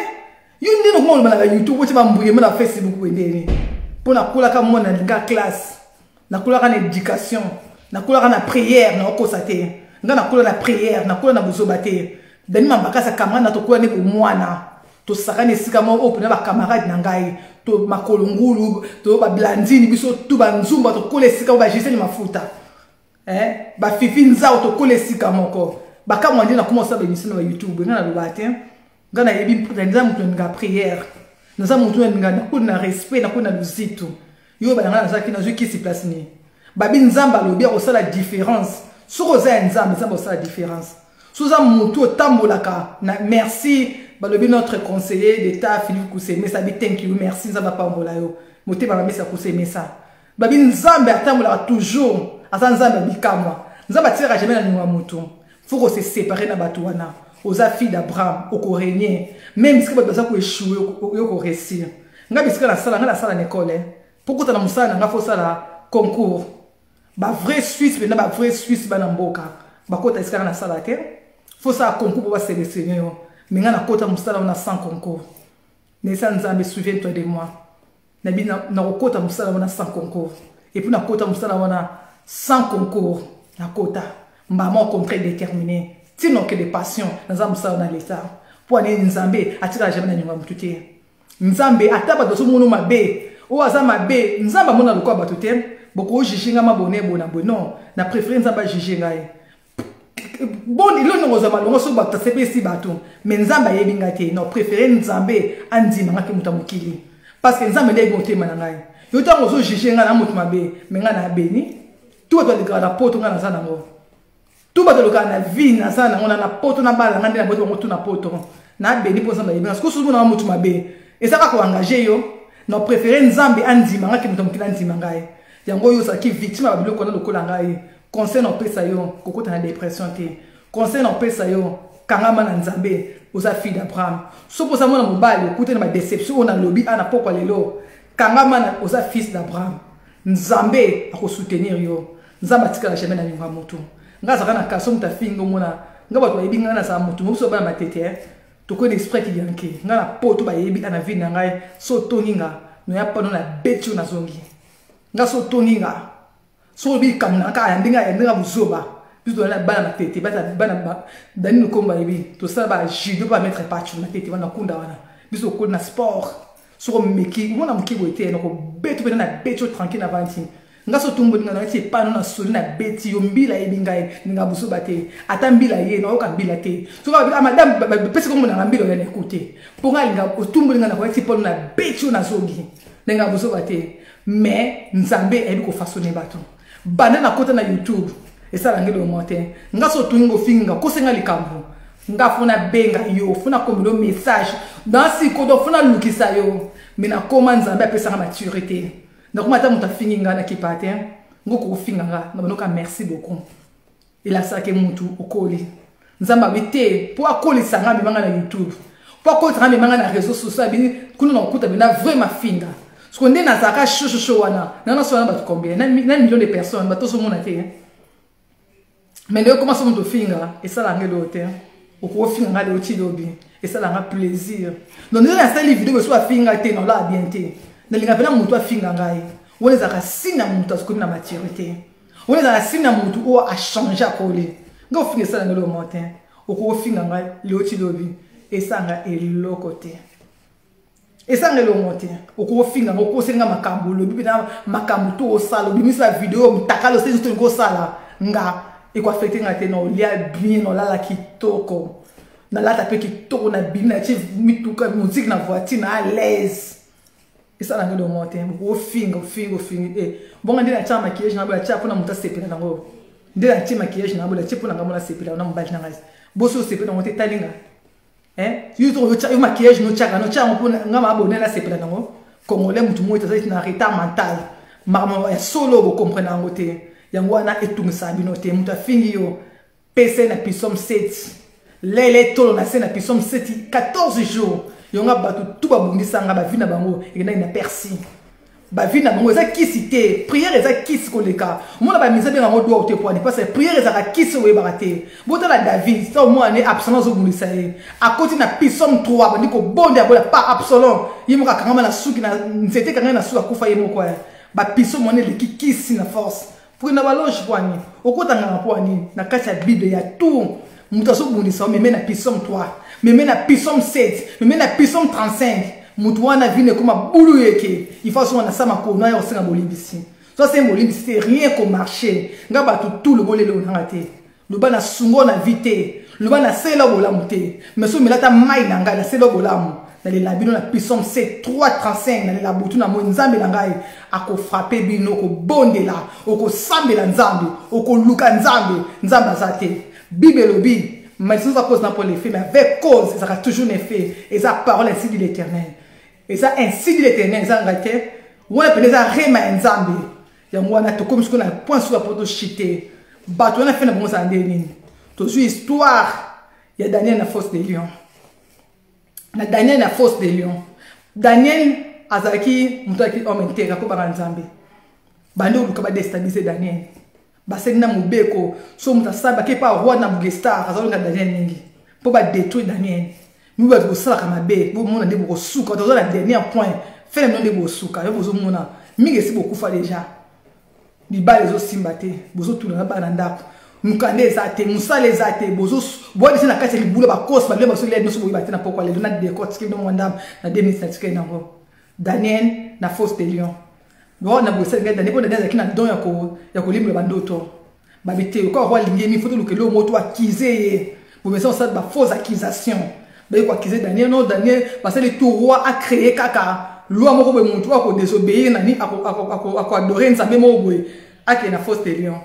yundi no ko mo loba na YouTube ko ti ba mbuye na Facebook wendeni pona kola ka mo na nga classe na kola ka na éducation na kola ka na prière na ko sa te nga na kola na prière na kola na buzoba te dani mambaka sa kamana to kola ne ko mwana to sakane sika mo opena ba camarade na ngai to makolongulu to ba blandini biso to ba nzumba to kole sika ba giseli mafuta ba fifi nzao to kole sika moko ba ka mwandi na commencer ba émission na YouTube ngana lo bate ngana yebi nza mutu nga prière nza mutu nga na ko na respect na ko na luzitu yo ba ngana zaki na zuki si place ni ba bi nzamba lo bia ko sala différence soko za nzamba nzamba sala différence soza mutu tambolaka na merci balobi notre conseiller d'État Philippe Koussémé ça dit thank you merci nzamba pambola yo moté ba mesa Koussémé ça babi nzambe atambola toujours asa nzambe bikamwa nzamba tira jamais na nyuma mutu faut qu'on se séparer na batuana aux filles d'Abraham au régner même si bato za ko échouer yo ko réussir nga bisika na sala l'école pourquoi na musala nga faut sala concours ba vrai Suisse mais na ba vrai Suisse ba na mboka ba kota isika na sala te faut ça concours pour ba sélectionner yo mais na kota musala on a 100 concours mais ça nzambe souviens-toi de moi na bina na kota musala on a 100 concours et puis na kota musala on a 100 concours na kota mbama contrat déterminé tino que des passions na musala na l'état pour aller nzambe atira jamais na nyuma mututé nzambe ataba doso munu mabe o azama be nzamba mona lokwa batuté boko jijinga mabone bona bono na préférer nzamba jijinga bon il no ngozama longo so ba tasepe si bato mais nzamba yebinga te no préférer nzambe andima ngaki mutamukili parce que nzambe ndego tema na ngai yo tango so jijinga na mutu mabe menga na beni tout ba de grada poto ngana sana ngo tout ba de lokana na vie na sana ngona na poto na bala ngande na boto ngoto na poto na beni po nzamba yebinga parce que so na mutu mabe et ça ka ko engager yo no préférer nzambe andima ngaki mutamukili andima ngai yango yo sa ki victime ba biloko na lokola ngai conseil no pesa yo kokota na dépression te conseil no pesa yo kangama na nzambe aux filles d'Abraham so pour ça mona mobali okute na ba déception on a lobby ana poko lelo kangama na aux fils d'Abraham nzambe ako soutenir yo nzamba tikala jamais na nyumba moto ngaza kana kaso mutafingo mona ngaba to yebi ngana sa moto moso ba matete to ko exprès ki yanke ngana poto ba yebi ana vie na ngai so toninga no ya pano na betio na zongi nga so toninga so bi kamna ka ndinga buzoba biso na bana matete bana dani no komba yebi to ça ba judo pas mettre patch na tete wana kunda wana biso ko na sport so meki mona mkibo ete no ko beto na betio tranquille na vanti nga so tumbo ninga na ti pano na soli na beti yo mbila yebi ngai ninga buzoba te ata mbila ye no ka mbila te so ka madame pese ko mona mbilo ya écouter pour nga linga tumbo ninga na ko ti pano na betio na zogi ninga buzoba te mais nzambe ebi ko façonner bato bana na kota na YouTube esala ngelo mote nga so tungo finga ko senga likambo nga funa benga yo funa komelo message dans si ko do funa lukisa yo mina koma nzambe apesa nga maturité na kuma ta muta finga na kipate ngoko finga nga na bonoka merci beaucoup ila sake mutu okoli nzamba bite po akoli sanga bimanga na YouTube po akoli sanga bimanga na réseaux sociaux bini kuna na kuta bina vraiment finga ce qu'on est dans sa cage chaud wana na so na ba combien na millions de personnes ba to so mona te mais de comment so mo finga et ça la ngelo te o ko finga ngale o ti lobi et ça la nga plaisir donc nous la série vidéo so finga te non la bien te na linga pena mutu finga ngai wona za ka sina mutu so na maturité wona za sina mutu o a changer akoli ngo finga ça la ngelo mote o ko finga ngai le o ti lobi et ça nga elo côté et ça ngelo mote oko finga ngoko senga makambo lobi bina makambo to osala bimisa video mtakalo se juste ngo sala nga e ko affecter ngate no lia bien no la kitoko na la tape kitoko na bina chi mituka musique na voiture na à l'aise et ça ngelo mote oko finga bonga ndina cha maquillage na bola cha pona muta sepela nango ndina cha maquillage na bola cha pona ngamola sepela na mbali na ngazi boso sepela ngote talinga yo maquillage no chaka no chaka pour ngama abonné la sepela nango congolais mutu moita ça na retard mental mama ya solo bo comprendre ngote yango wana etungisa bino te mutu afingi yo PC na pisom 7 lele tolo na se na pisom 7 14 jours yonga bato tout babundisanga ba vina bango et na persi ba vina bango eza kisité prière eza kisi koleka mona ba mise bien ngo doit te poani parce que prière eza kisi we barate bota la David ça au moins ne absence au bundisa à côté na Psaume 3 bandi ko bonde abola pas Absalom yimo ka kangama na suki na nzete kangama na suka kufa yimo kwa ba Psaume mone le kisi na force pour na baloge poani okota ngana poani na kati ya Bible ya tout mutaso bundisa mais na Psaume 3 mais na Psaume 7 mais na Psaume 35 mutu wana vine comme boulou yeke il faut so na sama ko na yo singa bolimbisi so c'est bolimbisi c'est rien qu'au marché nga ba tout le bolelo na te le bana sungo na vite le bana sela bolamuté mais so melata mai na nga na sela bolamu na le labino na Psaume 7 3:35 na le labutu na mo nzambe na ngai ako frapper bino ko bondela oko sambela nzambe oko luka nzambe nzambe azate Bible lobi mais ça cause n'a pas l'effet mais avec cause ça a toujours un effet et ça parole ainsi dit l'Éternel et ça ainsi dit l'Éternel ça raté ouais peut ça rema nzambe ya mwana to comme ce qu'on a point sur la poto chité bato on a fait na bon ça ndeni to sur histoire il y a Daniel na fosse des lions na Daniel na fosse des lions Daniel azaki mutaki homme intègre ko ba nzambe bando ko ba déstabiliser Daniel basena mubeko so mutasaba ke pa roi na Bugestar azalonga Daniel ningi po ba détruire Daniel nous va ko sala kama be bo mona de ko suka to la dernier point fait le nom de bo suka yo bozo mona mingi si beaucoup fa déjà di ba les osimbate bozo tout na ba na ndako mukande zate musale zate bozo bozo sina kati libula ba cause ba le ba so le no so bo ba tena pourquoi les donat de côte qui no mondam na 2007 na ngo Daniel na fosse des lions bon na bosse nga Daniel na Daniel kina don ya ko libre bandoto ba bité ko roi lingemi faut que le moto accuser pour mais ça ba fausse accusation ba ko accuser Daniel non Daniel parce que le tout roi a créé kaka loi moko be muntu ko désobéir nani ako adorer nzambe mo boy ake na fosse des lions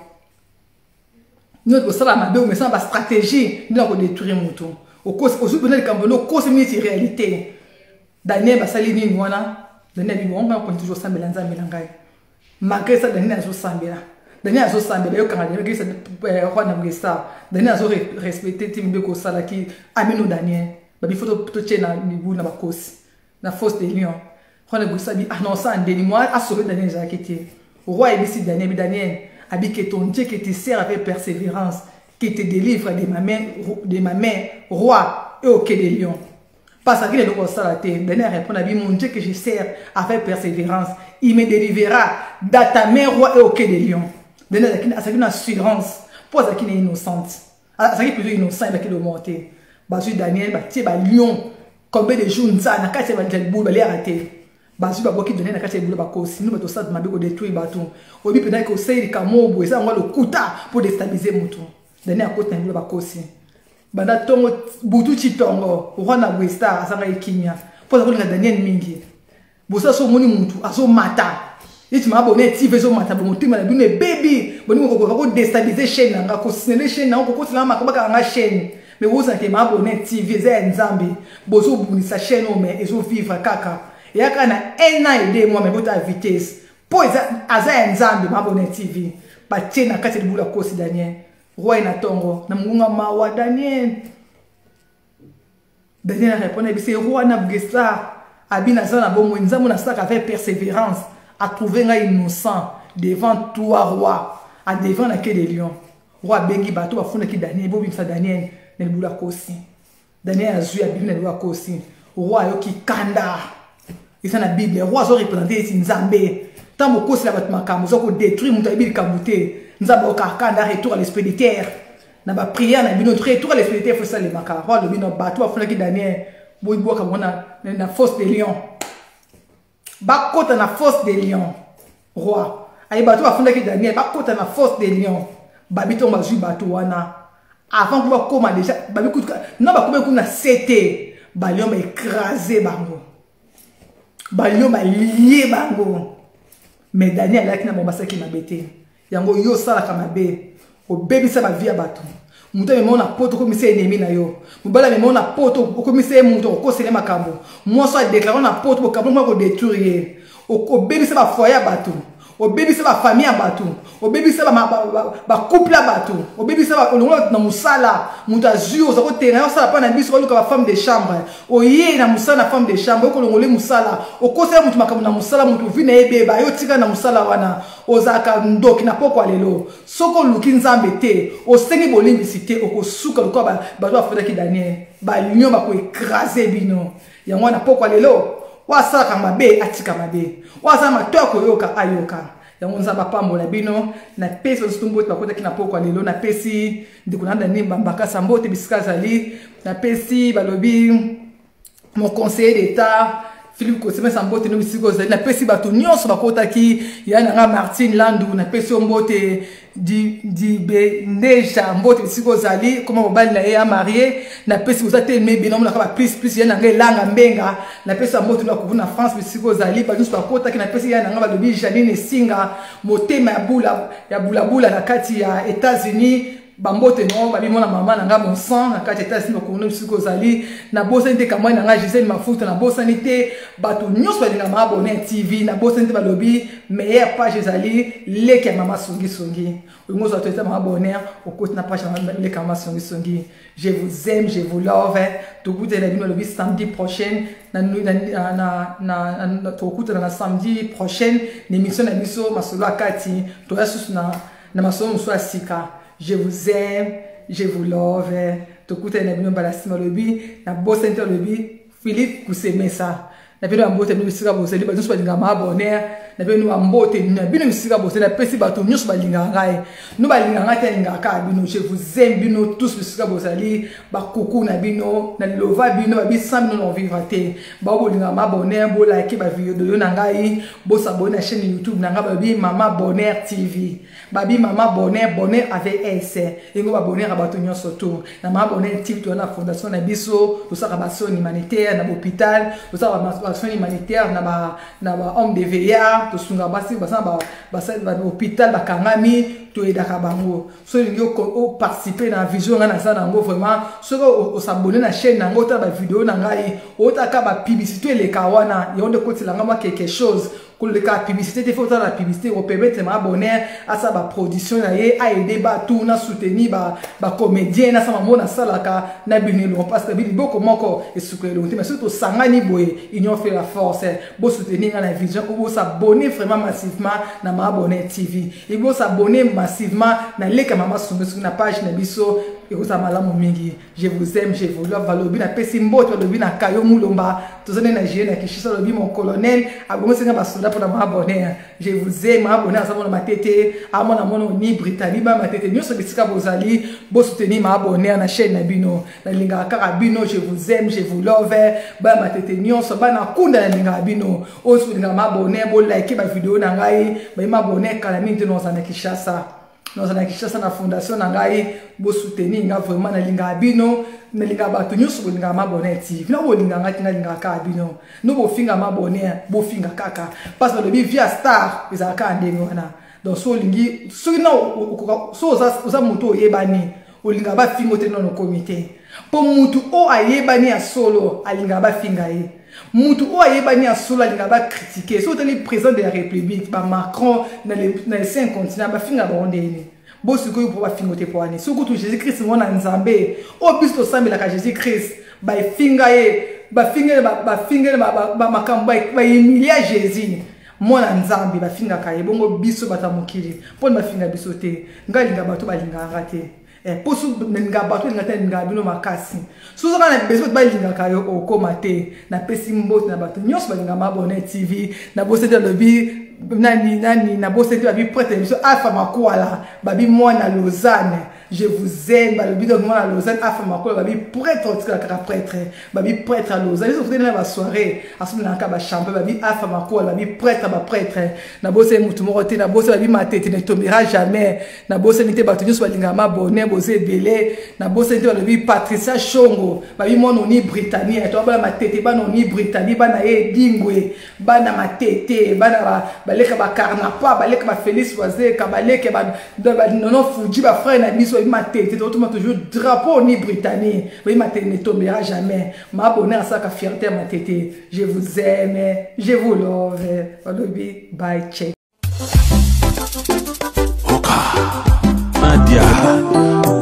notre ça ma be mais ça ba stratégie ni ko détruire mutu au cause au sous le cambono cause minute réalité Daniel ba sali ni mwana Daniel bi on va toujours sambela nzambe langai malgré ça Daniel azo sambela yo kanga Daniel ça roi na Bugestar Daniel azo respecter timbe ko sala ki amino Daniel ba bi photo to chena ni bu na bakosi na fosse des lions roi na Bugestar bi ah non ça ndeni moi a sauvé Daniel Jacquetier roi ici Daniel abi que ton Dieu qui te sert avec persévérance qui te délivre de ma main roi et au quai des lions. Parce qu'il est le constat, Daniel répond à mon Dieu que je sers avec persévérance. Il me délivrera dans ta main, roi, et au quai des lions. Daniel a une assurance. Pour ça qu'il est innocente. Ça qui est plutôt innocent, il va monter. Basu Daniel, il va lion. Combien de jours nous avons quand il va le boule, il va arrêter. Basu va qui donner la carte de boule, si nous mettons ça, nous avons détruit le bateau. Au lieu de conseiller les camots, ça on va le couta pour déstabiliser le moto. Daniel a côté de boule, aussi. Banda tongo butu chitongo rwana Bugestar asanga ikimya poza ko Daniel mingi bosa so moni muntu aso mata iti mabone TV so mata bo mutima na bine baby boni ko déstabiliser chaîne nga ko sinele chaîne nga ko tsila makabaka nga chaîne mais bosa ke mabone TV za nzambe boso bunisa chaîne o mais ezo vivre kaka yaka na 1 an et 2 mois mais bota vitesse po aza nzambe mabone TV ba tena kati libula kosi Daniel roi na tongo na munga mawa Daniel répond c'est roi na Bugestar abina zana bon nzamu na saka avec persévérance a trouvé nga innocent devant toi roi à devant la quai des lions roi bengi bato ba funa ki Daniel bo bimsa Daniel ne bula kosi Daniel azu ya bibina ne kosi roi yo ki kanda isa na Bible roi zo représenter si nzambe tambo kosi la bat makambo zo ko détruire muta ibil kabuté nzambe okakanda retour à l'esprit de terre na ba prière na bino retour à l'esprit de terre faut ça les makara roi le bino bato afuna ki Daniel boy boka mona na fosse des lions ba kota na fosse des lions roi ay bato afuna ki Daniel ba kota na fosse des lions babito mazu bato wana avant que ba koma déjà babi kutka non ba koma kuna cité ba lion ba écraser bango ba lion ba lier bango mais Daniel là qui na bomba ça qui m'a bêté yango yo sala kama be o baby sa ba via bato muta me mona poto ko mise ennemi na yo mubala me mona poto ko mise muto ko sele makambo moi so déclarer na poto ko kambo ko détruire o baby sa ba foya bato obebisa ba famille ya bato, obebisa ba couple ya bato, obebisa ba olongo na musala, mutu azui ozako terrain osala pa na biso oluka ba femme de chambre, oye na musala na femme de chambre, okolongole musala, okosela mutu makambo na musala, mutu vina ebeba, yo tika na musala wana, ozaka ndoki na poko alelo, soko luki nzambe te, osengi bolimbisi te, okosuka luka bato afotaki Daniel, ba lion ba ko écraser bino, yango na poko alelo. Wasaka mabe atika mabe. Wasa matoko yoka ayoka. Yango nzamba pambola bino na pesi nstumbote bakota kina poko lelo na pesi ndikunanda nimba mbaka sambote bisika zali na pesi balobi mon conseiller d'état Philippe Koseme sambote no bisiko zali na pesi bato nyonso bakota ki yana nga Martine Landu na pesi ombote di be neja mbote bisiko zali comment mobali na ya marié na pesi vous ate me binom na ka plus yana nga langa mbenga na pesi mbote na kuvuna France bisiko zali ba nyonso bakota ki na pesi yana nga balobi Janine Singa motema ya bula na kati ya États-Unis bambote no babi mona mama na nga bon sang na kati États-Unis ko no bisiko zali na bosa nte kamwa na nga Gisèle Mafuta na bosa nite bato nyonso balinga ma abonné TV na bosa nte balobi meilleure page zali leke mama songi ngozo ateta ma abonné au côté na page leke mama songi je vous aime, je vous love to goûter la bino le samedi prochain na to goûter na samedi prochain l'émission na biso masolo akati to yasus na masolo so asika. Je vous aime, je vous love. To kuta na bino balasima lobi na boss center lobi Philippe Koseme ça. Na bino ambote bino bisika boseli ba nyonso balinga ma abonner na bino ambote na bino bisika boseli na pesi bato nyonso balinga ngai. No balinga ngai te linga ka bino je vous aime bino tous bisika boseli ba kuku na bino na lova bino ba bisa bino no vivre te. Ba bolinga ma abonner bo like ba video na ngai bo s'abonner na chaîne YouTube na ngai ba bi Mama Bonheur TV. Babi Mama Bonheur avec S. Et nous abonner à bato nyonso tout. Na Mama Bonheur TV to na fondation na biso, to saka ba action humanitaire na hôpital, to saka ba action humanitaire na ba homme de VIA, to sunga basi ba hôpital ba kangami to edaka bango. So lingi o participer na vision na ça nango vraiment, so o s'abonner na chaîne nango ta ba vidéo na ngai, o ta ka ba publicité le kawana, yonde koti langa ma quelque chose. Le cas publicité il faut faire la publicité on permettre ma abonner à ça ba production na ye a aider ba tout na soutenir ba comédien na sama mona salaka na binelo parce que bili beaucoup moko et soutenir mais surtout sangani boye union fait la force bo soutenir na vision ou s'abonner vraiment massivement na ma abonner TV et bo s'abonner massivement na leka mama sur na page na biso et vous amalamu mingi je vous aime je vous love balobi na pesi mboto balobi na kayo mulomba tozone na jena kishisa lobi mon colonel agomosenga basoda pour ma abonner je vous aime ma abonner ça mon matete à mon amono ni Britannique ba matete nyoso bisika bozali bo soutenir ma abonner na chaîne na bino na linga kaka bino je vous aime je vous love ba matete nyoso ba na kunda na linga bino o soutenir ma abonner bo like ba vidéo na ngai ba ma abonner kala minute no za na Kishasa. Nous avons na fondation na ngai bo soutenir nga vraiment na linga bino na linga bato nyusu bo linga mabonne TV na bo linga ngati na linga ka bino no bo finga mabonne bo finga kaka parce que le via star izaka ndengo wana donc so lingi so na so za muto yebani o linga ba fingo te no comité po mutu o ayebani ya solo alinga ba finga ye mutu o ayebani ya solo alinga ba critiquer so le président de la République ba Macron na les 5 continents ba finga ba ondeni bo siko pour ba fingote po ani so kutu Jésus Christ mona nzambe o bisto sambela ka Jésus Christ ba finga ye ba finga ba makambo ba emilia Jésus mona nzambe ba finga ka ye bongo biso batamukiri po ba finga biso te ngalinga bato balinga ngate posu nga bato nga bino makasi so za na besoin ba linga kayo o komate na pesi mbote na bato nyos ba linga mabonne TV na bose de lobi nani na bose de babi prêtre biso afa makwala babi mwana Lausanne je vous aime babi donc mwana Lausanne afa makwala babi prêtre tika prêtre babi prêtre à Lausanne so fudena ba soirée asu na ka ba chambre babi afa makwala babi prêtre ba prêtre na bose mutu morote na bose babi matete ne tombera jamais na bose nite bato nyos ba linga mabonne bose belé na bose nite babi Patricia Chongo babi mono ni Britannique to ba matete ba no ni Britannique ba na ye dingwe ba na matete ba na baleka ba karnapa baleka ba Félix Wazeka baleka ba nono fuji ba frère na biso ma tête toujours drapeau ni Britannique oui ma tête ne tombera jamais ma abonné à ça ka fierté ma tête je vous aime je vous love bye check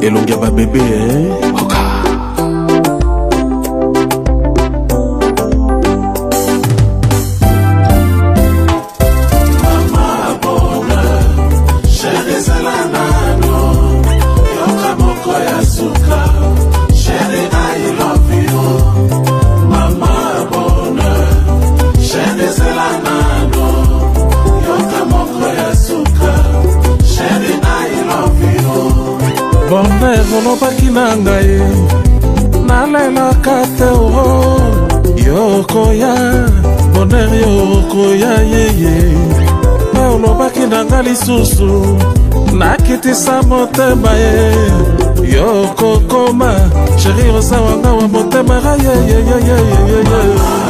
elongi ya babebe oka bonheur olobaki na ngai nalelaka te o yokoya bonheur yokoya yeye mpe olobaki na ngai lisusu nakitisa motema ye yokokoma sheri oza wanga wa motema yeyeyeyeyeye